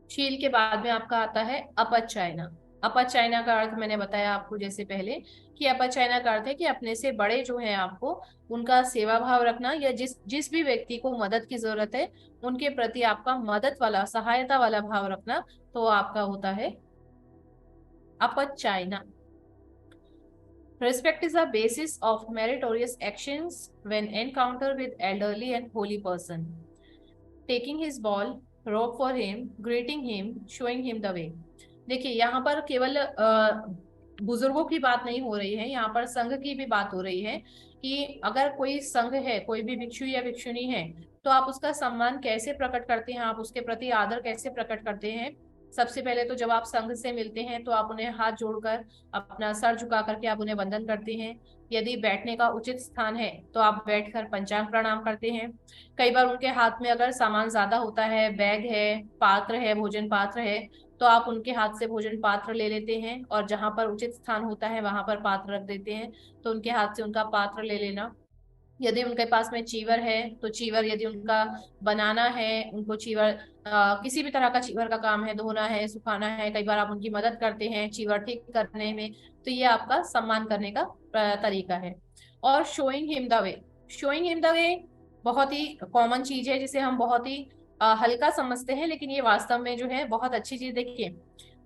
S2: शील के बाद में आपका आता है अपचायना। अपचायना का अर्थ मैंने बताया आपको जैसे पहले, कि अपचायना का अर्थ है कि अपने से बड़े जो हैं आपको उनका सेवा भाव रखना, या जिस जिस भी व्यक्ति को मदद की जरूरत है उनके प्रति आपका मदद वाला, सहायता वाला भाव रखना, तो आपका होता है अपचायना। Respect is the basis of meritorious actions when encounter with elderly and holy person. Taking his ball, rope for him, greeting him, showing him the way. देखिए यहाँ पर केवल बुजुर्गों की बात नहीं हो रही है, यहाँ पर संघ की भी बात हो रही है कि अगर कोई संघ है, कोई भी भिक्षु या भिक्षुनी है, तो आप उसका सम्मान कैसे प्रकट करते हैं, आप उसके प्रति आदर कैसे प्रकट करते हैं। सबसे पहले तो जब आप संघ से मिलते हैं तो आप उन्हें हाथ जोड़कर, अपना सर झुका करके आप उन्हें वंदन करते हैं। यदि बैठने का उचित स्थान है तो आप बैठकर पंचांग प्रणाम करते हैं। कई बार उनके हाथ में अगर सामान ज्यादा होता है, बैग है, पात्र है, भोजन पात्र है, तो आप उनके हाथ से भोजन पात्र ले लेते हैं, और जहां पर उचित स्थान होता है वहां पर पात्र रख देते हैं, तो उनके हाथ से उनका पात्र ले लेना। यदि उनके पास में चीवर है तो चीवर यदि उनका बनाना है, उनको चीवर किसी भी तरह का चीवर का काम है, धोना है, सुखाना है, कई बार आप उनकी मदद करते हैं चीवर ठीक करने में, तो ये आपका सम्मान करने का तरीका है। और showing him the way. Showing him the way बहुत ही कॉमन चीज है, जिसे हम बहुत ही हल्का समझते हैं, लेकिन ये वास्तव में जो है बहुत अच्छी चीज। देखिए,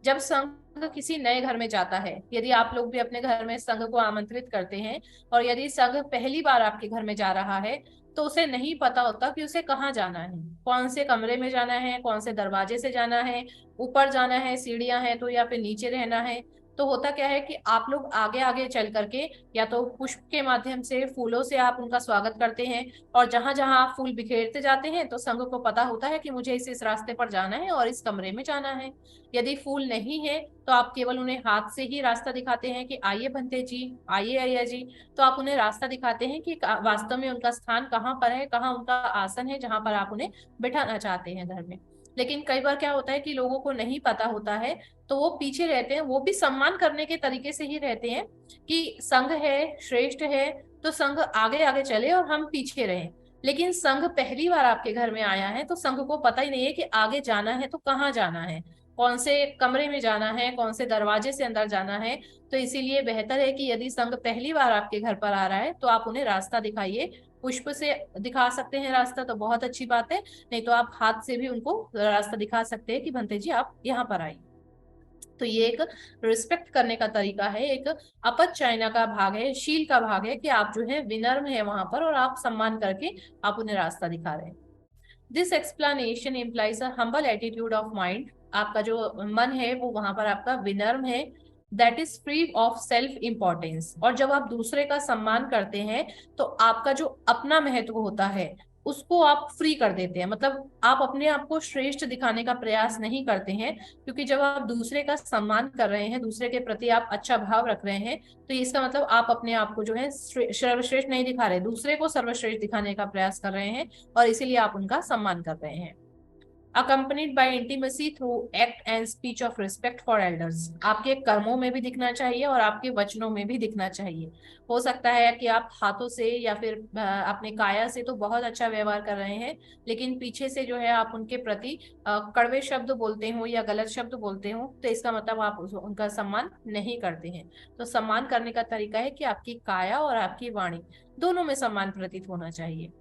S2: जब संघ किसी नए घर में जाता है, यदि आप लोग भी अपने घर में संघ को आमंत्रित करते हैं, और यदि संघ पहली बार आपके घर में जा रहा है, तो उसे नहीं पता होता कि उसे कहाँ जाना है, कौन से कमरे में जाना है, कौन से दरवाजे से जाना है, ऊपर जाना है, सीढ़ियां हैं तो, या फिर नीचे रहना है। तो होता क्या है कि आप लोग आगे आगे चल करके, या तो पुष्प के माध्यम से, फूलों से आप उनका स्वागत करते हैं, और जहां जहां आप फूल बिखेरते जाते हैं तो संघ को पता होता है कि मुझे इस रास्ते पर जाना है और इस कमरे में जाना है। यदि फूल नहीं है तो आप केवल उन्हें हाथ से ही रास्ता दिखाते हैं कि आइए भंते जी, आइए अय्या जी। तो आप उन्हें रास्ता दिखाते हैं कि वास्तव में उनका स्थान कहाँ पर है, कहाँ उनका आसन है जहां पर आप उन्हें बिठाना चाहते हैं घर में। लेकिन कई बार क्या होता है कि लोगों को नहीं पता होता है, तो वो पीछे रहते हैं, वो भी सम्मान करने के तरीके से ही रहते हैं कि संघ है, श्रेष्ठ है, तो संघ आगे आगे चले और हम पीछे रहें। लेकिन संघ पहली बार आपके घर में आया है तो संघ को पता ही नहीं है कि आगे जाना है तो कहाँ जाना है। कौन से कमरे में जाना है, कौन से दरवाजे से अंदर जाना है। तो इसीलिए बेहतर है कि यदि संघ पहली बार आपके घर पर आ रहा है तो आप उन्हें रास्ता दिखाइए। पुष्प से दिखा सकते हैं रास्ता तो बहुत अच्छी बात है, नहीं तो आप हाथ से भी उनको रास्ता दिखा सकते हैं कि भंते जी आप यहाँ पर आइए। तो ये एक रिस्पेक्ट करने का तरीका है, एक अपच का भाग है, शील का भाग है कि आप जो है विनम्र है वहां पर और आप सम्मान करके आप उन्हें रास्ता दिखा रहे हैं। This explanation implies a humble attitude of mind. आपका जो मन है वो वहां पर आपका विनम्र है, that is free of self importance. और जब आप दूसरे का सम्मान करते हैं तो आपका जो अपना महत्व होता है उसको आप फ्री कर देते हैं, मतलब आप अपने आप को श्रेष्ठ दिखाने का प्रयास नहीं करते हैं। क्योंकि जब आप दूसरे का सम्मान कर रहे हैं, दूसरे के प्रति आप अच्छा भाव रख रहे हैं, तो इसका मतलब आप अपने आप को जो है सर्वश्रेष्ठ नहीं दिखा रहे, दूसरे को सर्वश्रेष्ठ दिखाने का प्रयास कर रहे हैं और इसीलिए आप उनका सम्मान कर रहे हैं। accompanied by intimacy through act and speech of respect for elders। आपके कर्मों में भी दिखना चाहिए और आपके वचनों में भी दिखना चाहिए। हो सकता है कि आप हाथों से या फिर अपने काया से तो बहुत अच्छा व्यवहार कर रहे हैं, लेकिन पीछे से जो है आप उनके प्रति कड़वे शब्द बोलते हो या गलत शब्द बोलते हो, तो इसका मतलब आप उनका सम्मान नहीं करते हैं। तो सम्मान करने का तरीका है कि आपकी काया और आपकी वाणी दोनों में सम्मान प्रतीत होना चाहिए।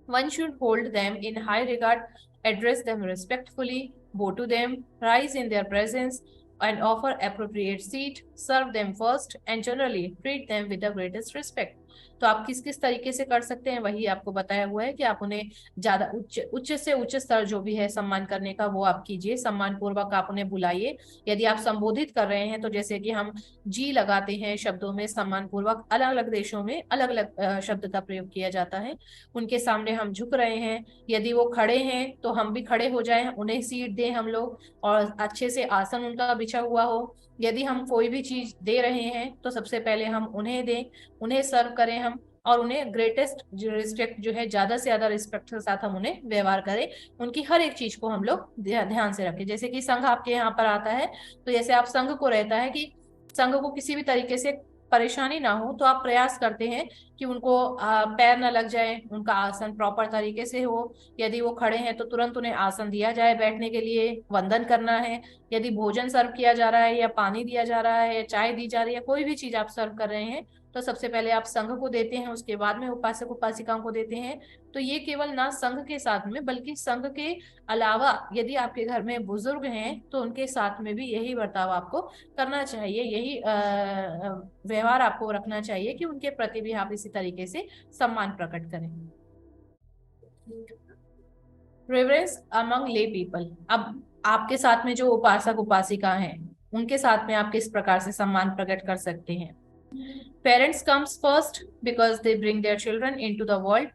S2: One should hold them in high regard, address them respectfully, bow to them, rise in their presence, and offer appropriate seat, serve them first, and generally treat them with the greatest respect। तो आप किस किस तरीके से कर सकते हैं वही आपको बताया हुआ है कि आप उन्हें ज्यादा उच्च उच्च से उच्च स्तर जो भी है सम्मान करने का वो आप कीजिए, सम्मान पूर्वक आप उन्हें बुलाइए। यदि आप संबोधित कर रहे हैं तो जैसे कि हम जी लगाते हैं शब्दों में सम्मान पूर्वक, अलग अलग देशों में अलग अलग शब्द का प्रयोग किया जाता है। उनके सामने हम झुक रहे हैं, यदि वो खड़े हैं तो हम भी खड़े हो जाएं, उन्हें सीट दें हम लोग, और अच्छे से आसन उनका बिछा हुआ हो। यदि हम कोई भी चीज दे रहे हैं तो सबसे पहले हम उन्हें दें, उन्हें सर्व करें हम, और उन्हें ग्रेटेस्ट जो रिस्पेक्ट जो है, ज्यादा से ज्यादा रिस्पेक्ट के साथ हम उन्हें व्यवहार करें। उनकी हर एक चीज को हम लोग ध्यान से रखें। जैसे कि संघ आपके यहाँ पर आता है तो जैसे आप संघ को रहता है कि संघ को किसी भी तरीके से परेशानी ना हो, तो आप प्रयास करते हैं कि उनको पैर न लग जाए, उनका आसन प्रॉपर तरीके से हो। यदि वो खड़े हैं तो तुरंत उन्हें आसन दिया जाए बैठने के लिए, वंदन करना है। यदि भोजन सर्व किया जा रहा है या पानी दिया जा रहा है या चाय दी जा रही है, कोई भी चीज आप सर्व कर रहे हैं, तो सबसे पहले आप संघ को देते हैं, उसके बाद में उपासक उपासिकाओं को देते हैं। तो ये केवल ना संघ के साथ में बल्कि संघ के अलावा यदि आपके घर में बुजुर्ग हैं तो उनके साथ में भी यही बर्ताव आपको करना चाहिए, यही व्यवहार आपको रखना चाहिए कि उनके प्रति भी आप इसी तरीके से सम्मान प्रकट करें। रेवरेंस अमंग ले पीपल। अब आपके साथ में जो उपासक उपासिका हैं उनके साथ में आप किस प्रकार से सम्मान प्रकट कर सकते हैं। Parents comes first because they bring their children into the world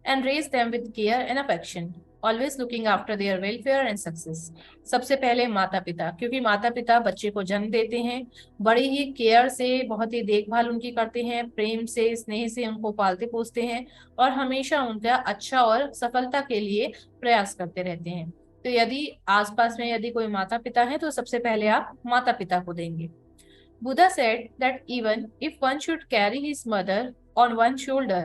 S2: and raise them with care and affection, always looking after their welfare and success। सबसे पहले माता पिता, क्योंकि माता पिता बच्चे को जन्म देते हैं, बड़ी ही केयर से, बहुत ही देखभाल उनकी करते हैं, प्रेम से स्नेह से उनको पालते पोसते हैं और हमेशा उनका अच्छा और सफलता के लिए प्रयास करते रहते हैं। तो यदि आसपास में यदि कोई माता पिता है तो सबसे पहले आप माता पिता को देंगे। Buddha said that even if one should carry his mother on one shoulder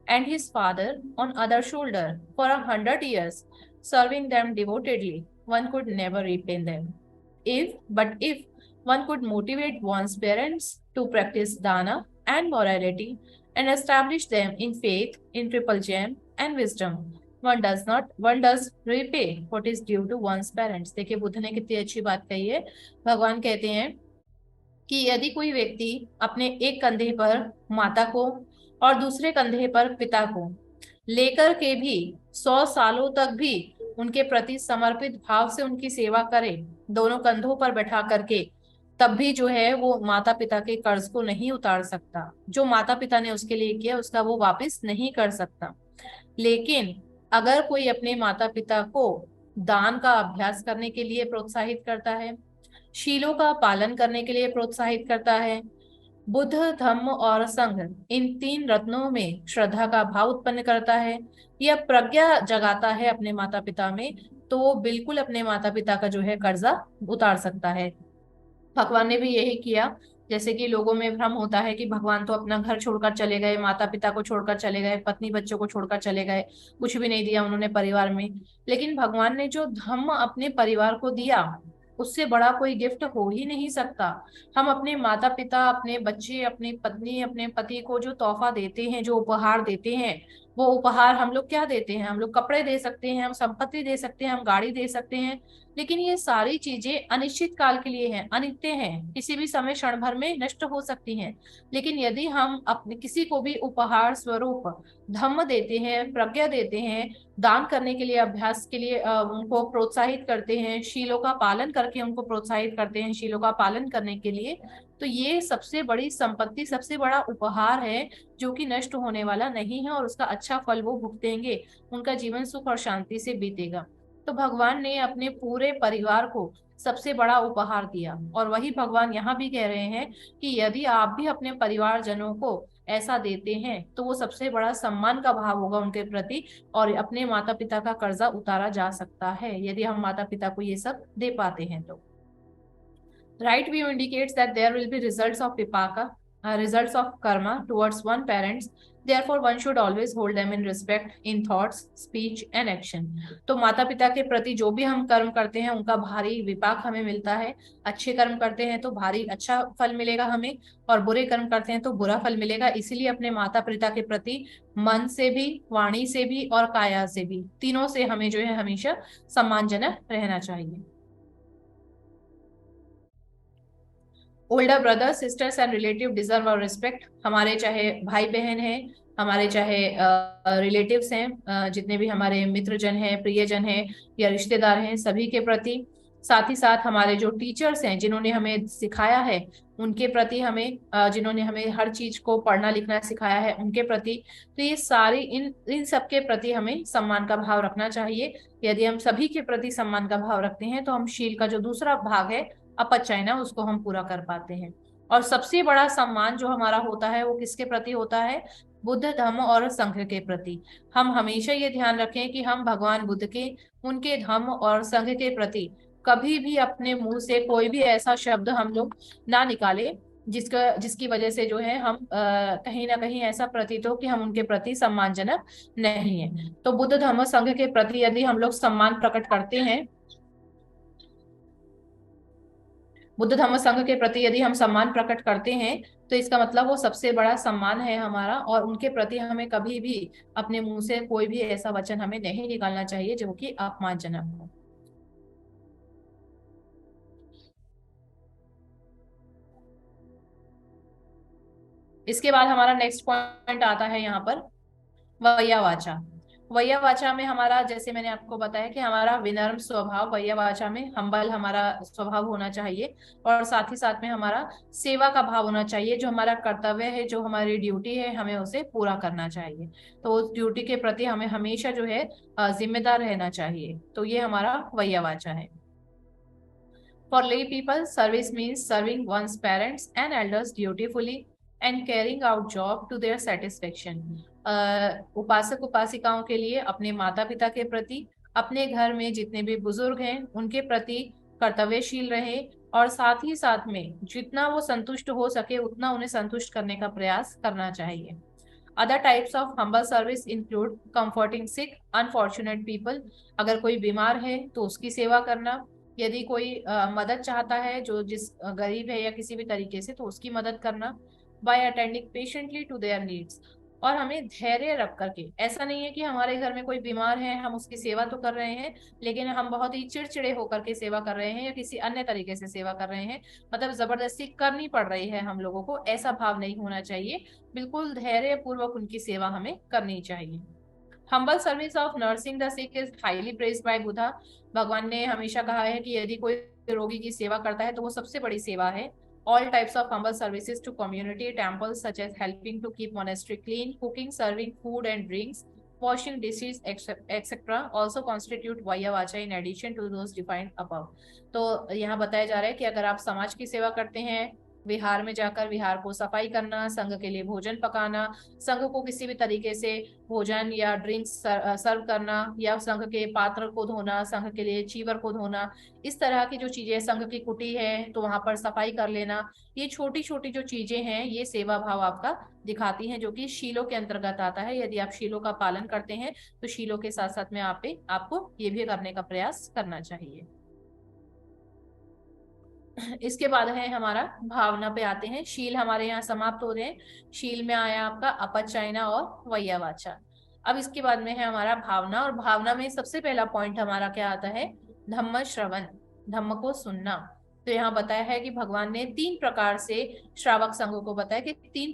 S2: and his father on other shoulder for 100 years, serving them devotedly, one could never repay them. But if one could motivate one's parents to practice dana and morality and establish them in faith, in triple gem and wisdom, one does repay what is due to one's parents। देखिए बुद्ध ने कितनी अच्छी बात कही है। भगवान कहते हैं कि यदि कोई व्यक्ति अपने एक कंधे पर माता को और दूसरे कंधे पर पिता को लेकर के भी 100 सालों तक भी उनके प्रति समर्पित भाव से उनकी सेवा करे, दोनों कंधों पर बैठा करके, तब भी जो है वो माता पिता के कर्ज को नहीं उतार सकता। जो माता पिता ने उसके लिए किया उसका वो वापस नहीं कर सकता। लेकिन अगर कोई अपने माता पिता को दान का अभ्यास करने के लिए प्रोत्साहित करता है, शीलों का पालन करने के लिए प्रोत्साहित करता है, बुद्ध धम्म और संघ इन 3 रत्नों में श्रद्धा का भाव उत्पन्न करता है, या प्रज्ञा जगाता है अपने माता पिता में, तो वो बिल्कुल अपने माता पिता का जो है कर्जा उतार सकता है। भगवान ने भी यही किया। जैसे कि लोगों में भ्रम होता है कि भगवान तो अपना घर छोड़कर चले गए, माता पिता को छोड़कर चले गए, पत्नी बच्चों को छोड़कर चले गए, कुछ भी नहीं दिया उन्होंने परिवार में। लेकिन भगवान ने जो धम्म अपने परिवार को दिया, उससे बड़ा कोई गिफ्ट हो ही नहीं सकता। हम अपने माता पिता, अपने बच्चे, अपनी पत्नी, अपने पति को जो तोहफा देते हैं, जो उपहार देते हैं, वो उपहार हम लोग क्या देते हैं? हम लोग कपड़े दे सकते हैं, हम संपत्ति दे सकते हैं, हम गाड़ी दे सकते हैं, लेकिन ये सारी चीजें अनिश्चित काल के लिए हैं, अनित्य हैं, किसी भी समय क्षण भर में नष्ट हो सकती हैं। लेकिन यदि हम अपने किसी को भी उपहार स्वरूप धम्म देते हैं, प्रज्ञा देते हैं, दान करने के लिए, अभ्यास के लिए उनको प्रोत्साहित करते हैं, शीलों का पालन करके उनको प्रोत्साहित करते हैं शीलों का पालन करने के लिए, तो ये सबसे बड़ी संपत्ति, सबसे बड़ा उपहार है, जो कि नष्ट होने वाला नहीं है, और उसका अच्छा फल वो भुगतेंगे, उनका जीवन सुख और शांति से बीतेगा। तो भगवान ने अपने पूरे परिवार को सबसे बड़ा उपहार दिया, और वही भगवान यहाँ भी कह रहे हैं कि यदि आप भी अपने परिवारजनों को ऐसा देते हैं तो वो सबसे बड़ा सम्मान का भाव होगा उनके प्रति, और अपने माता पिता का कर्जा उतारा जा सकता है यदि हम माता पिता को ये सब दे पाते हैं तो। Right view indicates that there will be results of vipaka, results of karma towards one parents. Therefore, one should always hold them in respect in thoughts, speech and action. तो माता पिता के प्रति जो भी हम कर्म करते हैं उनका भारी विपाक हमें मिलता है। अच्छे कर्म करते हैं तो भारी अच्छा फल मिलेगा हमें, और बुरे कर्म करते हैं तो बुरा फल मिलेगा। इसीलिए अपने माता पिता के प्रति मन से भी, वाणी से भी और काया से भी, तीनों से हमें जो है हमेशा सम्मानजनक रहना चाहिए। Older brothers, sisters and relative deserve our respect. हमारे चाहे भाई बहन हैं, हमारे चाहे रिलेटिव्स हैं, जितने भी हमारे मित्रजन हैं, प्रियजन हैं या रिश्तेदार हैं, सभी के प्रति, साथ ही साथ हमारे जो टीचर्स हैं जिन्होंने हमें सिखाया है उनके प्रति, हमें जिन्होंने हमें हर चीज को पढ़ना लिखना सिखाया है उनके प्रति, तो ये सारी इन इन सबके प्रति हमें सम्मान का भाव रखना चाहिए। यदि हम सभी के प्रति सम्मान का भाव रखते हैं तो हम शील का जो दूसरा भाग है अपचयना, उसको हम पूरा कर पाते हैं। और सबसे बड़ा सम्मान जो हमारा होता है वो किसके प्रति होता है? बुद्ध, धम्म और संघ के प्रति। हम हमेशा ये ध्यान रखें कि हम भगवान बुद्ध के, उनके धम्म और संघ के प्रति कभी भी अपने मुंह से कोई भी ऐसा शब्द हम लोग ना निकाले जिसकी वजह से जो है हम कहीं ना कहीं ऐसा प्रतीत हो कि हम उनके प्रति सम्मानजनक नहीं है। तो बुद्ध, धम्म, संघ के प्रति यदि हम लोग सम्मान प्रकट करते हैं, बुद्ध धम्म संघ के प्रति यदि हम सम्मान प्रकट करते हैं, तो इसका मतलब वो सबसे बड़ा सम्मान है हमारा, और उनके प्रति हमें कभी भी अपने मुंह से कोई भी ऐसा वचन हमें नहीं निकालना चाहिए जो कि अपमानजनक हो। इसके बाद हमारा नेक्स्ट पॉइंट आता है यहाँ पर वय्यावाचा। वय्यावाचा में हमारा, जैसे मैंने आपको बताया कि हमारा विनम्र स्वभाव, वय्यावाचा में हम्बल हमारा स्वभाव होना चाहिए, और साथ ही साथ में हमारा सेवा का भाव होना चाहिए। जो हमारा कर्तव्य है, जो हमारी ड्यूटी है, हमें उसे पूरा करना चाहिए। तो उस ड्यूटी के प्रति हमें हमेशा जो है जिम्मेदार रहना चाहिए। तो ये हमारा वय्यावाचा है। For lay people, service means serving one's parents and elders dutifully and carrying out job to their satisfaction. उपासक उपासिकाओं के लिए अपने माता पिता के प्रति, अपने घर में जितने भी बुजुर्ग हैं उनके प्रति कर्तव्यशील रहे, और साथ ही साथ में जितना वो संतुष्ट हो सके उतना उन्हें संतुष्ट करने का प्रयास करना चाहिए। Other types of humble service include comforting sick unfortunate people. अगर कोई बीमार है तो उसकी सेवा करना, यदि कोई मदद चाहता है जो जिस गरीब है या किसी भी तरीके से, तो उसकी मदद करना। By attending patiently to their needs. और हमें धैर्य रख करके, ऐसा नहीं है कि हमारे घर में कोई बीमार है, हम उसकी सेवा तो कर रहे हैं लेकिन हम बहुत ही चिड़चिड़े होकर के सेवा कर रहे हैं या किसी अन्य तरीके से सेवा कर रहे हैं, मतलब जबरदस्ती करनी पड़ रही है हम लोगों को, ऐसा भाव नहीं होना चाहिए। बिल्कुल धैर्य पूर्वक उनकी सेवा हमें करनी चाहिए। Humble service of nursing the sick is highly praised by Buddha. भगवान ने हमेशा कहा है कि यदि कोई रोगी की सेवा करता है तो वो सबसे बड़ी सेवा है। All types of humble services to community temples, such as helping to keep monastery clean, cooking, serving food and drinks, washing dishes, etc., also constitute Vayavacha in addition to those defined above. तो यहाँ बताया जा रहा है कि अगर आप समाज की सेवा करते हैं, विहार में जाकर विहार को सफाई करना, संघ के लिए भोजन पकाना, संघ को किसी भी तरीके से भोजन या ड्रिंक्स सर्व करना, या संघ के पात्र को धोना, संघ के लिए चीवर को धोना, इस तरह की जो चीजें, संघ की कुटी है तो वहां पर सफाई कर लेना, ये छोटी छोटी जो चीजें हैं ये सेवा भाव आपका दिखाती हैं, जो कि शीलों के अंतर्गत आता है। यदि आप शीलों का पालन करते हैं तो शीलों के साथ साथ में आपको ये भी करने का प्रयास करना चाहिए। इसके बाद है हमारा भावना पे आते हैं। शील हमारे यहाँ समाप्त हो रहे हैं। शील में आया आपका अपचायना और वैयावाचा। अब इसके बाद में है हमारा भावना, और भावना में सबसे पहला पॉइंट हमारा क्या आता है, धम्म श्रवण, धम्म को सुनना। तो यहाँ बताया है कि भगवान ने 3 प्रकार से श्रावक संघों को बताया कि 3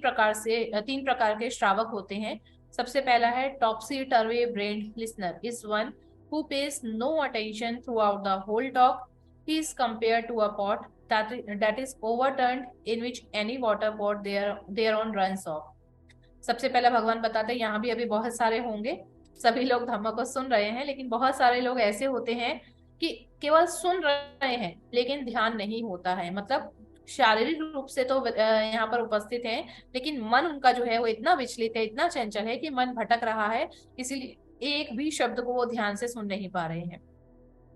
S2: प्रकार के श्रावक होते हैं। सबसे पहला है topsy turvy brain listener is one who pays no attention throughout the whole talk. He is compared to a pot that is overturned in which any water pot thereon runs off. सबसे पहला भगवान बताते हैं, यहाँ भी अभी बहुत सारे होंगे, सभी लोग धम्म को सुन रहे हैं, लेकिन बहुत सारे लोग ऐसे होते हैं कि केवल सुन रहे हैं लेकिन ध्यान नहीं होता है। मतलब शारीरिक रूप से तो यहाँ पर उपस्थित हैं, लेकिन मन उनका जो है वो इतना विचलित है, इतना चंचल है कि मन भटक रहा है, इसीलिए एक भी शब्द को वो ध्यान से सुन नहीं पा रहे हैं।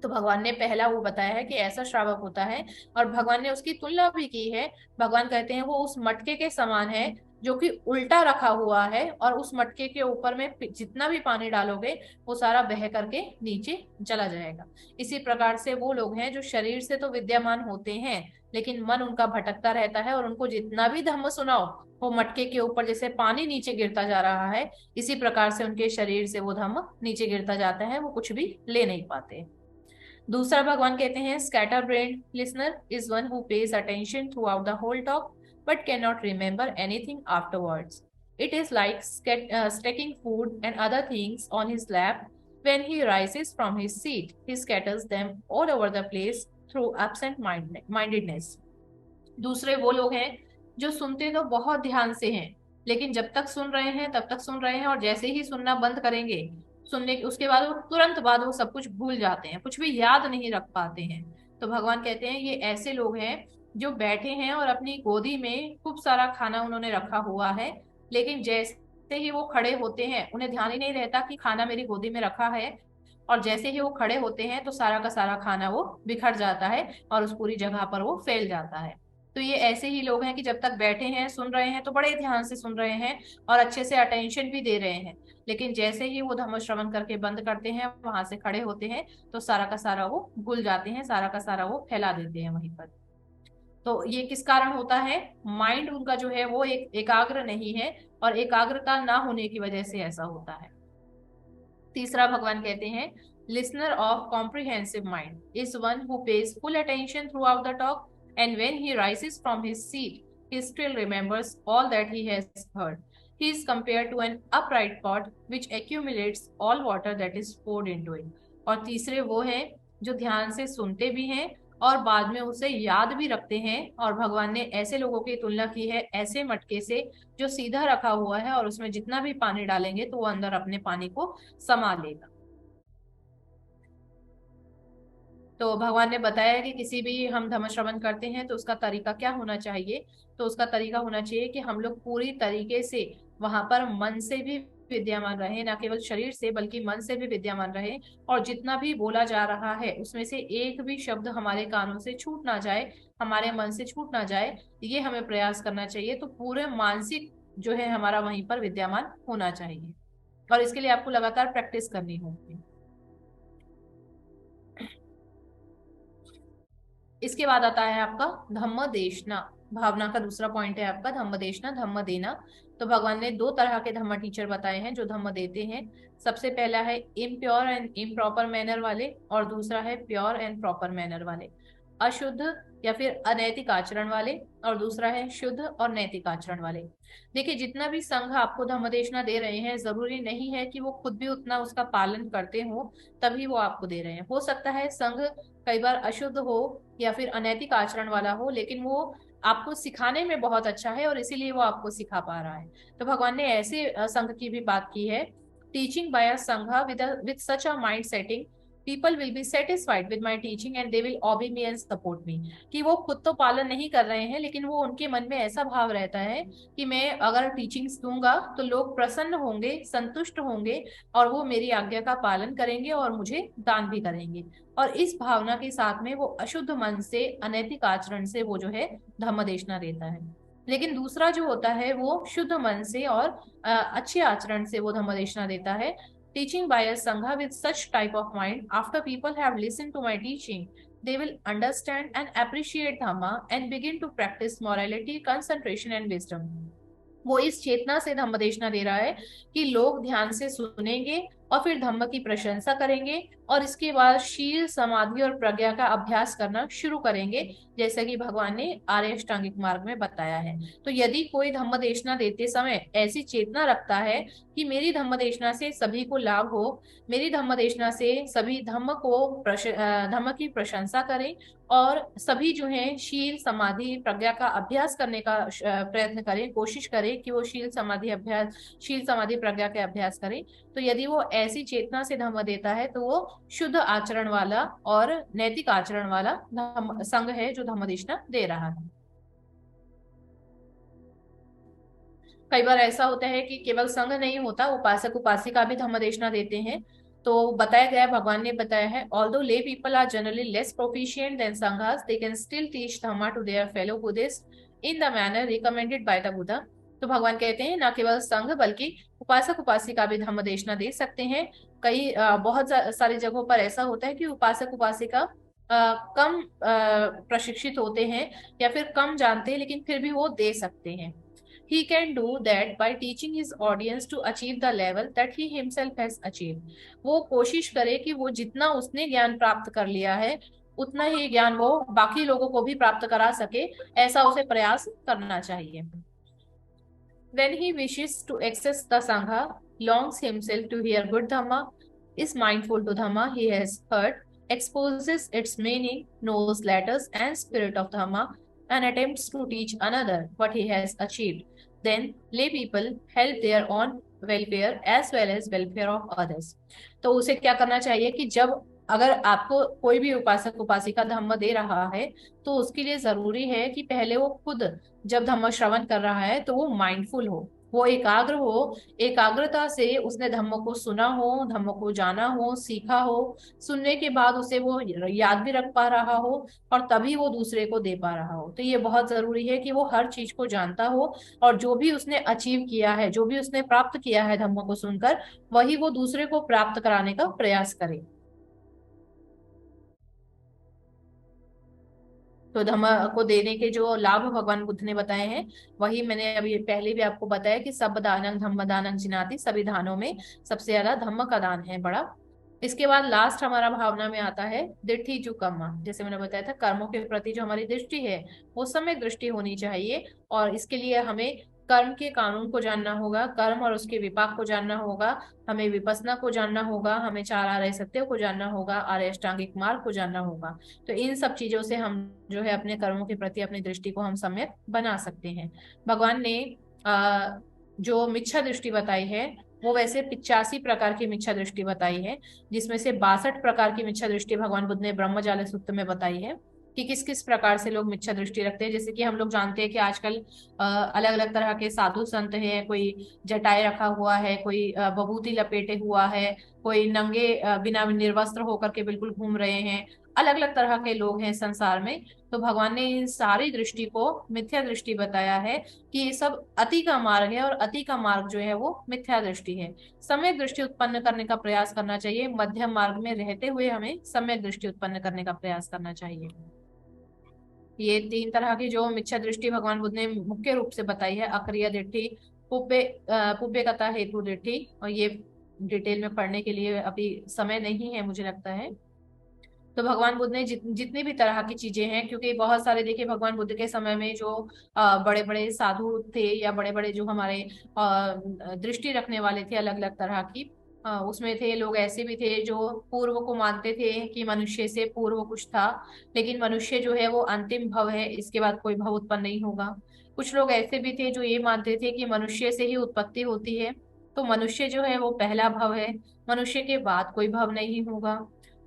S2: तो भगवान ने पहला वो बताया है कि ऐसा श्रावक होता है, और भगवान ने उसकी तुलना भी की है। भगवान कहते हैं वो उस मटके के समान है जो कि उल्टा रखा हुआ है, और उस मटके के ऊपर में जितना भी पानी डालोगे वो सारा बह करके नीचे चला जाएगा। इसी प्रकार से वो लोग हैं जो शरीर से तो विद्यमान होते हैं, लेकिन मन उनका भटकता रहता है, और उनको जितना भी धम्म सुनाओ वो मटके के ऊपर जैसे पानी नीचे गिरता जा रहा है, इसी प्रकार से उनके शरीर से वो धम्म नीचे गिरता जाता है, वो कुछ भी ले नहीं पाते। दूसरा भगवान कहते हैं scatter brain listener is one who pays attention throughout the whole talk but can not remember anything afterwards. It is like stacking food and other things on his lap. When he rises from his seat, he scatters them all over the place through absent-mindedness. दूसरे वो लोग हैं जो सुनते तो बहुत ध्यान से हैं, लेकिन जब तक सुन रहे हैं तब तक सुन रहे हैं, और जैसे ही सुनना बंद करेंगे, सुनने उसके बाद वो तुरंत बाद वो सब कुछ भूल जाते हैं, कुछ भी याद नहीं रख पाते हैं। तो भगवान कहते हैं ये ऐसे लोग हैं जो बैठे हैं और अपनी गोदी में खूब सारा खाना उन्होंने रखा हुआ है, लेकिन जैसे ही वो खड़े होते हैं उन्हें ध्यान ही नहीं रहता कि खाना मेरी गोदी में रखा है, और जैसे ही वो खड़े होते हैं तो सारा का सारा खाना वो बिखर जाता है और उस पूरी जगह पर वो फैल जाता है। तो ये ऐसे ही लोग हैं कि जब तक बैठे हैं सुन रहे हैं तो बड़े ध्यान से सुन रहे हैं और अच्छे से अटेंशन भी दे रहे हैं, लेकिन जैसे ही वो धम्म श्रवण करके बंद करते हैं, वहां से खड़े होते हैं, तो सारा का सारा वो भूल जाते हैं, सारा का सारा वो फैला देते हैं वहीं पर। तो ये किस कारण होता है, माइंड उनका जो है वो एकाग्र नहीं है, और एकाग्रता ना होने की वजह से ऐसा होता है। तीसरा भगवान कहते हैं listener of comprehensive mind is one who page full attention throughout the talk, and when he rises from his seat he still remembers all that he has heard. He is compared to an upright pot which accumulates all water that is poured into it. और तीसरे वो हैं जो ध्यान से सुनते भी हैं और बाद में उसे याद भी रखते हैं, और भगवान ने ऐसे लोगों की तुलना की है ऐसे मटके से जो सीधा रखा हुआ है और उसमें जितना भी पानी डालेंगे तो वो अंदर अपने पानी को समा लेगा। तो भगवान ने बताया कि किसी भी हम धम्म श्रवण करते हैं तो उसका तरीका क्या होना चाहिए, तो उसका तरीका होना चाहिए कि हम लोग पूरी तरीके से वहां पर मन से भी विद्यमान रहे, ना केवल शरीर से बल्कि मन से भी विद्यमान रहे, और जितना भी बोला जा रहा है उसमें से एक भी शब्द हमारे कानों से छूट ना जाए, हमारे मन से छूट ना जाए, ये हमें प्रयास करना चाहिए। तो पूरे मानसिक जो है हमारा वहीं पर विद्यमान होना चाहिए, और इसके लिए आपको लगातार प्रैक्टिस करनी होगी। इसके बाद आता है आपका धम्म देशना। भावना का दूसरा पॉइंट है आपका धम्म देशना, धम्म देना। तो भगवान ने 2 तरह के धम्म टीचर बताए हैं जो धम्म देते हैं। सबसे पहला है इम्प्योर एंड इम्प्रॉपर मैनर वाले, और दूसरा है प्योर एंड प्रॉपर मैनर वाले। अशुद्ध या फिर अनैतिक आचरण वाले, और दूसरा है शुद्ध और नैतिक आचरण वाले। देखिए जितना भी संघ आपको धम्मदेशना दे रहे हैं, जरूरी नहीं है कि वो खुद भी उतना उसका पालन करते हो तभी वो आपको दे रहे हैं। हो सकता है संघ कई बार अशुद्ध हो या फिर अनैतिक आचरण वाला हो, लेकिन वो आपको सिखाने में बहुत अच्छा है और इसीलिए वो आपको सिखा पा रहा है। तो भगवान ने ऐसे संघ की भी बात की है, teaching by a sangha with such a mind setting people will be satisfied with my teaching and they will obey me and support me. कि वो खुद तो पालन नहीं कर रहे हैं, लेकिन वो उनके मन में ऐसा भाव रहता है कि मैं अगर टीचिंग्स दूंगा तो लोग प्रसन्न होंगे, संतुष्ट होंगे, और वो मेरी आज्ञा का पालन करेंगे और मुझे दान भी करेंगे। और इस भावना के साथ में वो अशुद्ध मन से, अनैतिक आचरण से वो जो है धम्मदेशना देता है। लेकिन दूसरा जो होता है वो शुद्ध मन से और अच्छे आचरण से वो धम्मदेशना देता है। Teaching by a sangha with such type of mind, after people have listen to my teaching, they will understand and appreciate dhamma and begin to practice morality, concentration and wisdom। वो इस चेतना से धम्मदेशना दे रहा है कि लोग ध्यान से सुनेंगे और फिर धम्म की प्रशंसा करेंगे, और इसके बाद शील, समाधि और प्रज्ञा का अभ्यास करना शुरू करेंगे, जैसा कि भगवान ने आर्य अष्टांगिक मार्ग में बताया है। तो यदि कोई धम्मदेशना देते समय ऐसी चेतना रखता है कि मेरी धम्मदेशना से सभी को लाभ हो, मेरी धम्मदेशना से सभी धम्म की प्रशंसा करें, और सभी जो है शील, समाधि, प्रज्ञा का अभ्यास करने का प्रयत्न करें, कोशिश करें कि वो शील समाधि प्रज्ञा के अभ्यास करें, तो यदि वो ऐसी चेतना से धम्म देता है तो वो शुद्ध आचरण वाला और नैतिक आचरण वाला संघ है जो धम्मदेशना दे रहा है। कई बार ऐसा होता है कि केवल संघ नहीं होता, उपासक उपासिका भी धम्मदेशना देते हैं। तो बताया गया, भगवान ने बताया है, although lay people are generally less proficient than sanghas, they can still teach Dhamma to their fellow Buddhist in the manner recommended by the Buddha. तो भगवान कहते हैं न केवल संघ बल्कि उपासक उपासिका भी धम्मदेशना दे सकते हैं। बहुत सारी जगहों पर ऐसा होता है कि उपासक उपासिका कम प्रशिक्षित होते हैं या फिर कम जानते हैं, लेकिन फिर भी वो दे सकते हैं। He can do that by teaching his audience to achieve the level that he himself has achieved। वो कोशिश करे कि वो जितना उसने ज्ञान प्राप्त कर लिया है उतना ही ज्ञान वो बाकी लोगों को भी प्राप्त करा सके, ऐसा उसे प्रयास करना चाहिए। When he wishes to access the sangha, longs himself to hear good dhamma, is mindful to dhamma he has heard, exposes its meaning, knows letters and spirit of dhamma, and attempts to teach another what he has achieved, then lay people help their own welfare as well as welfare of others। तो उसे क्या करना चाहिए कि जब अगर आपको कोई भी उपासक उपासिका धम्म दे रहा है तो उसके लिए जरूरी है कि पहले वो खुद जब धम्म श्रवण कर रहा है तो वो माइंडफुल हो, वो एकाग्र हो, एकाग्रता से उसने धम्म को सुना हो, धम्म को जाना हो, सीखा हो, सुनने के बाद उसे वो याद भी रख पा रहा हो और तभी वो दूसरे को दे पा रहा हो। तो ये बहुत जरूरी है कि वो हर चीज को जानता हो और जो भी उसने अचीव किया है, जो भी उसने प्राप्त किया है धम्म को सुनकर, वही वो दूसरे को प्राप्त कराने का प्रयास करे। तो धम्म को देने के जो लाभ भगवान बुद्ध ने बताए हैं वही मैंने अभी पहले भी आपको बताया कि सब दानंग धम्म दानंग जिनाति, सभी दानों में सबसे ज्यादा धम्म का दान है बड़ा। इसके बाद लास्ट हमारा भावना में आता है दिट्ठी जो कर्म। जैसे मैंने बताया था, कर्मों के प्रति जो हमारी दृष्टि है वो सम्यक दृष्टि होनी चाहिए, और इसके लिए हमें कर्म के कानून को जानना होगा, कर्म और उसके विपाक को जानना होगा, हमें विपස්සना को जानना होगा, हमें चार आर्य सत्यों को जानना होगा, आर्य अष्टांगिक मार्ग को जानना होगा। तो इन सब चीजों से हम जो है अपने कर्मों के प्रति अपनी दृष्टि को हम सम्यक बना सकते हैं। भगवान ने जो मिच्छा दृष्टि बताई है वो वैसे 85 प्रकार की मिच्छा दृष्टि बताई है, जिसमें से 62 प्रकार की मिच्छा दृष्टि भगवान बुद्ध ने ब्रह्मजाल सूत्र में बताई है कि किस किस प्रकार से लोग मिच्छा दृष्टि रखते हैं। जैसे कि हम लोग जानते हैं कि आजकल अलग अलग तरह के साधु संत हैं, कोई जटाई रखा हुआ है, कोई बभूति लपेटे हुआ है, कोई नंगे बिना निर्वस्त्र होकर के बिल्कुल घूम रहे हैं, अलग अलग तरह के लोग हैं संसार में। तो भगवान ने इन सारी दृष्टि को मिथ्या दृष्टि बताया है कि ये सब अति का मार्ग है, और अति का मार्ग जो है वो मिथ्या दृष्टि है। सम्यक दृष्टि उत्पन्न करने का प्रयास करना चाहिए, मध्यम मार्ग में रहते हुए हमें सम्यक दृष्टि उत्पन्न करने का प्रयास करना चाहिए। ये 3 तरह की जो मिथ्या दृष्टि भगवान बुद्ध ने मुख्य रूप से बताई है, अक्रिय दृष्टि, पुब्बे कथा हेतु दृष्टि, और ये डिटेल में पढ़ने के लिए अभी समय नहीं है मुझे लगता है। तो भगवान बुद्ध ने जितनी भी तरह की चीजें हैं, क्योंकि बहुत सारे देखिए भगवान बुद्ध के समय में जो बड़े बड़े साधु थे या बड़े बड़े जो हमारे दृष्टि रखने वाले थे अलग अलग तरह की, उसमें थे लोग ऐसे भी थे जो पूर्व को मानते थे कि मनुष्य से पूर्व कुछ था, लेकिन मनुष्य जो है वो अंतिम भव है, इसके बाद कोई भव उत्पन्न नहीं होगा। कुछ लोग ऐसे भी थे जो ये मानते थे कि मनुष्य से ही उत्पत्ति होती है, तो मनुष्य जो है वो पहला भव है, मनुष्य के बाद कोई भव नहीं होगा।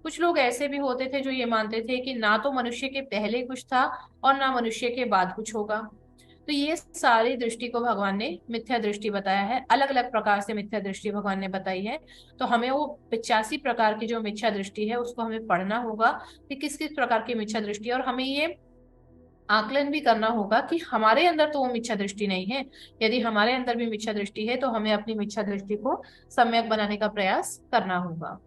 S2: कुछ लोग ऐसे भी होते थे जो ये मानते थे कि ना तो मनुष्य के पहले कुछ था और ना मनुष्य के बाद कुछ होगा। तो ये सारी दृष्टि को भगवान ने मिथ्या दृष्टि बताया है, अलग अलग प्रकार से मिथ्या दृष्टि भगवान ने बताई है। तो हमें वो 85 प्रकार की जो मिथ्या दृष्टि है उसको हमें पढ़ना होगा कि किस किस प्रकार की मिथ्या दृष्टि है, और हमें ये आकलन भी करना होगा कि हमारे अंदर तो वो मिथ्या दृष्टि नहीं है। यदि हमारे अंदर भी मिथ्या दृष्टि है तो हमें अपनी मिथ्या दृष्टि को सम्यक बनाने का प्रयास करना होगा।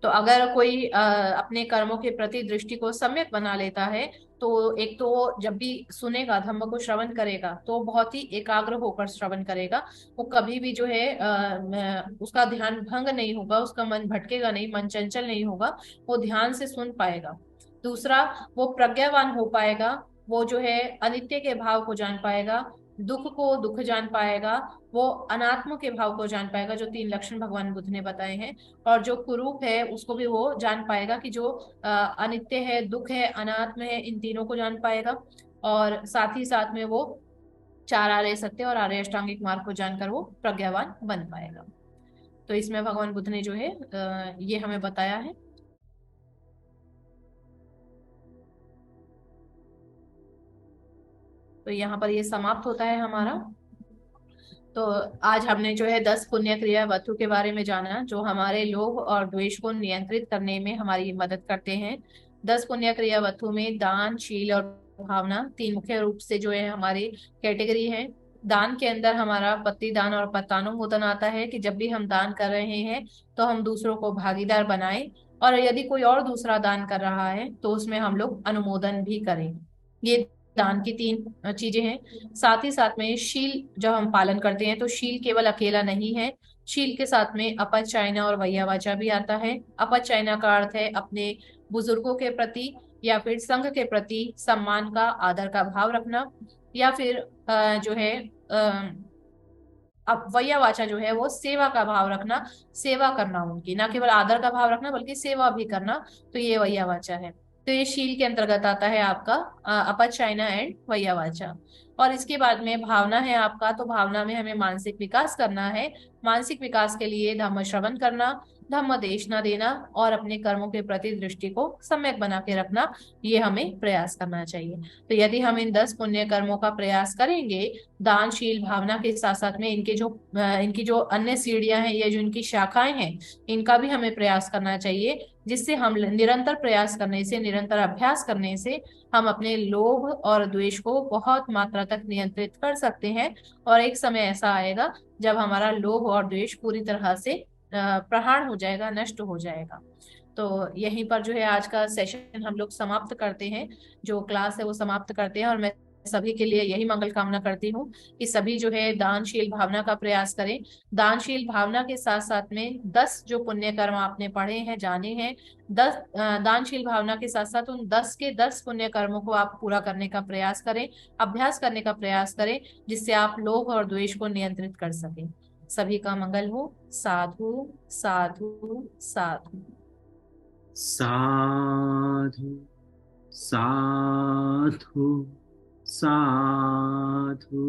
S2: तो अगर कोई अपने कर्मों के प्रति दृष्टि को सम्यक बना लेता है, तो एक तो वो जब भी सुनेगा, धम्म को श्रवण करेगा, तो बहुत ही एकाग्र होकर श्रवण करेगा। वो कभी भी जो है उसका ध्यान भंग नहीं होगा, उसका मन भटकेगा नहीं, मन चंचल नहीं होगा, वो ध्यान से सुन पाएगा। दूसरा, वो प्रज्ञावान हो पाएगा, वो जो है अनित्य के भाव को जान पाएगा, दुख को दुख जान पाएगा, वो अनात्म के भाव को जान पाएगा, जो 3 लक्षण भगवान बुद्ध ने बताए हैं। और जो कुरूप है उसको भी वो जान पाएगा कि जो अनित्य है, दुख है, अनात्म है, इन तीनों को जान पाएगा। और साथ ही साथ में वो 4 आर्य सत्य और आर्य अष्टांगिक मार्ग को जानकर वो प्रज्ञावान बन पाएगा। तो इसमें भगवान बुद्ध ने जो है ये हमें बताया है। तो यहाँ पर ये समाप्त होता है हमारा। तो आज हमने जो है 10 पुण्य क्रिया वस्तु के बारे में जाना, जो हमारे लोभ और द्वेष को नियंत्रित करने में हमारी मदद करते हैं। 10 पुण्य क्रिया वस्तु में दान, शील और भावना 3 मुख्य रूप से जो है हमारी कैटेगरी है। दान के अंदर हमारा पति दान और पतानुमोदन आता है, कि जब भी हम दान कर रहे हैं तो हम दूसरों को भागीदार बनाएं, और यदि कोई और दूसरा दान कर रहा है तो उसमें हम लोग अनुमोदन भी करें। ये दान की 3 चीजें हैं। साथ ही साथ में शील जब हम पालन करते हैं, तो शील केवल अकेला नहीं है, शील के साथ में अपचायना और वैयावाचा भी आता है। अपचायना का अर्थ है अपने बुजुर्गों के प्रति या फिर संघ के प्रति सम्मान का, आदर का भाव रखना। या फिर जो है अब वैयावाचा जो है वो सेवा का भाव रखना, सेवा करना उनकी, ना केवल आदर का भाव रखना बल्कि सेवा भी करना। तो ये वैयावाचा है। तो ये शील के अंतर्गत आता है आपका अपचायना एंड वैयावाचा। और इसके बाद में भावना है आपका। तो भावना में हमें मानसिक विकास करना है। मानसिक विकास के लिए धम्म श्रवण करना, धम्म देशना देना और अपने कर्मों के प्रति दृष्टि को सम्यक बना के रखना, ये हमें प्रयास करना चाहिए। तो यदि हम इन 10 पुण्य कर्मों का प्रयास करेंगे, दानशील भावना के साथ साथ में इनकी जो अन्य सीढ़ियां हैं, ये जो इनकी शाखाएं हैं, इनका भी हमें प्रयास करना चाहिए, जिससे हम निरंतर प्रयास करने से, निरंतर अभ्यास करने से हम अपने लोभ और द्वेष को बहुत मात्रा तक नियंत्रित कर सकते हैं। और एक समय ऐसा आएगा जब हमारा लोभ और द्वेष पूरी तरह से प्रहार हो जाएगा, नष्ट हो जाएगा। तो यहीं पर जो है आज का सेशन हम लोग समाप्त करते हैं, जो क्लास है वो समाप्त करते हैं। और मैं सभी के लिए यही मंगल कामना करती हूँ कि सभी जो है दानशील भावना का प्रयास करें। दानशील भावना के साथ साथ में 10 जो पुण्य कर्म आपने पढ़े हैं, जाने हैं, 10 दानशील भावना के साथ साथ उन 10 के 10 पुण्य कर्मों को आप पूरा करने का प्रयास करें, अभ्यास करने का प्रयास करें, जिससे आप लोभ और द्वेष को नियंत्रित कर सकें। सभी का मंगल हो। साधु साधु साधु।
S1: साधु साधु साधु।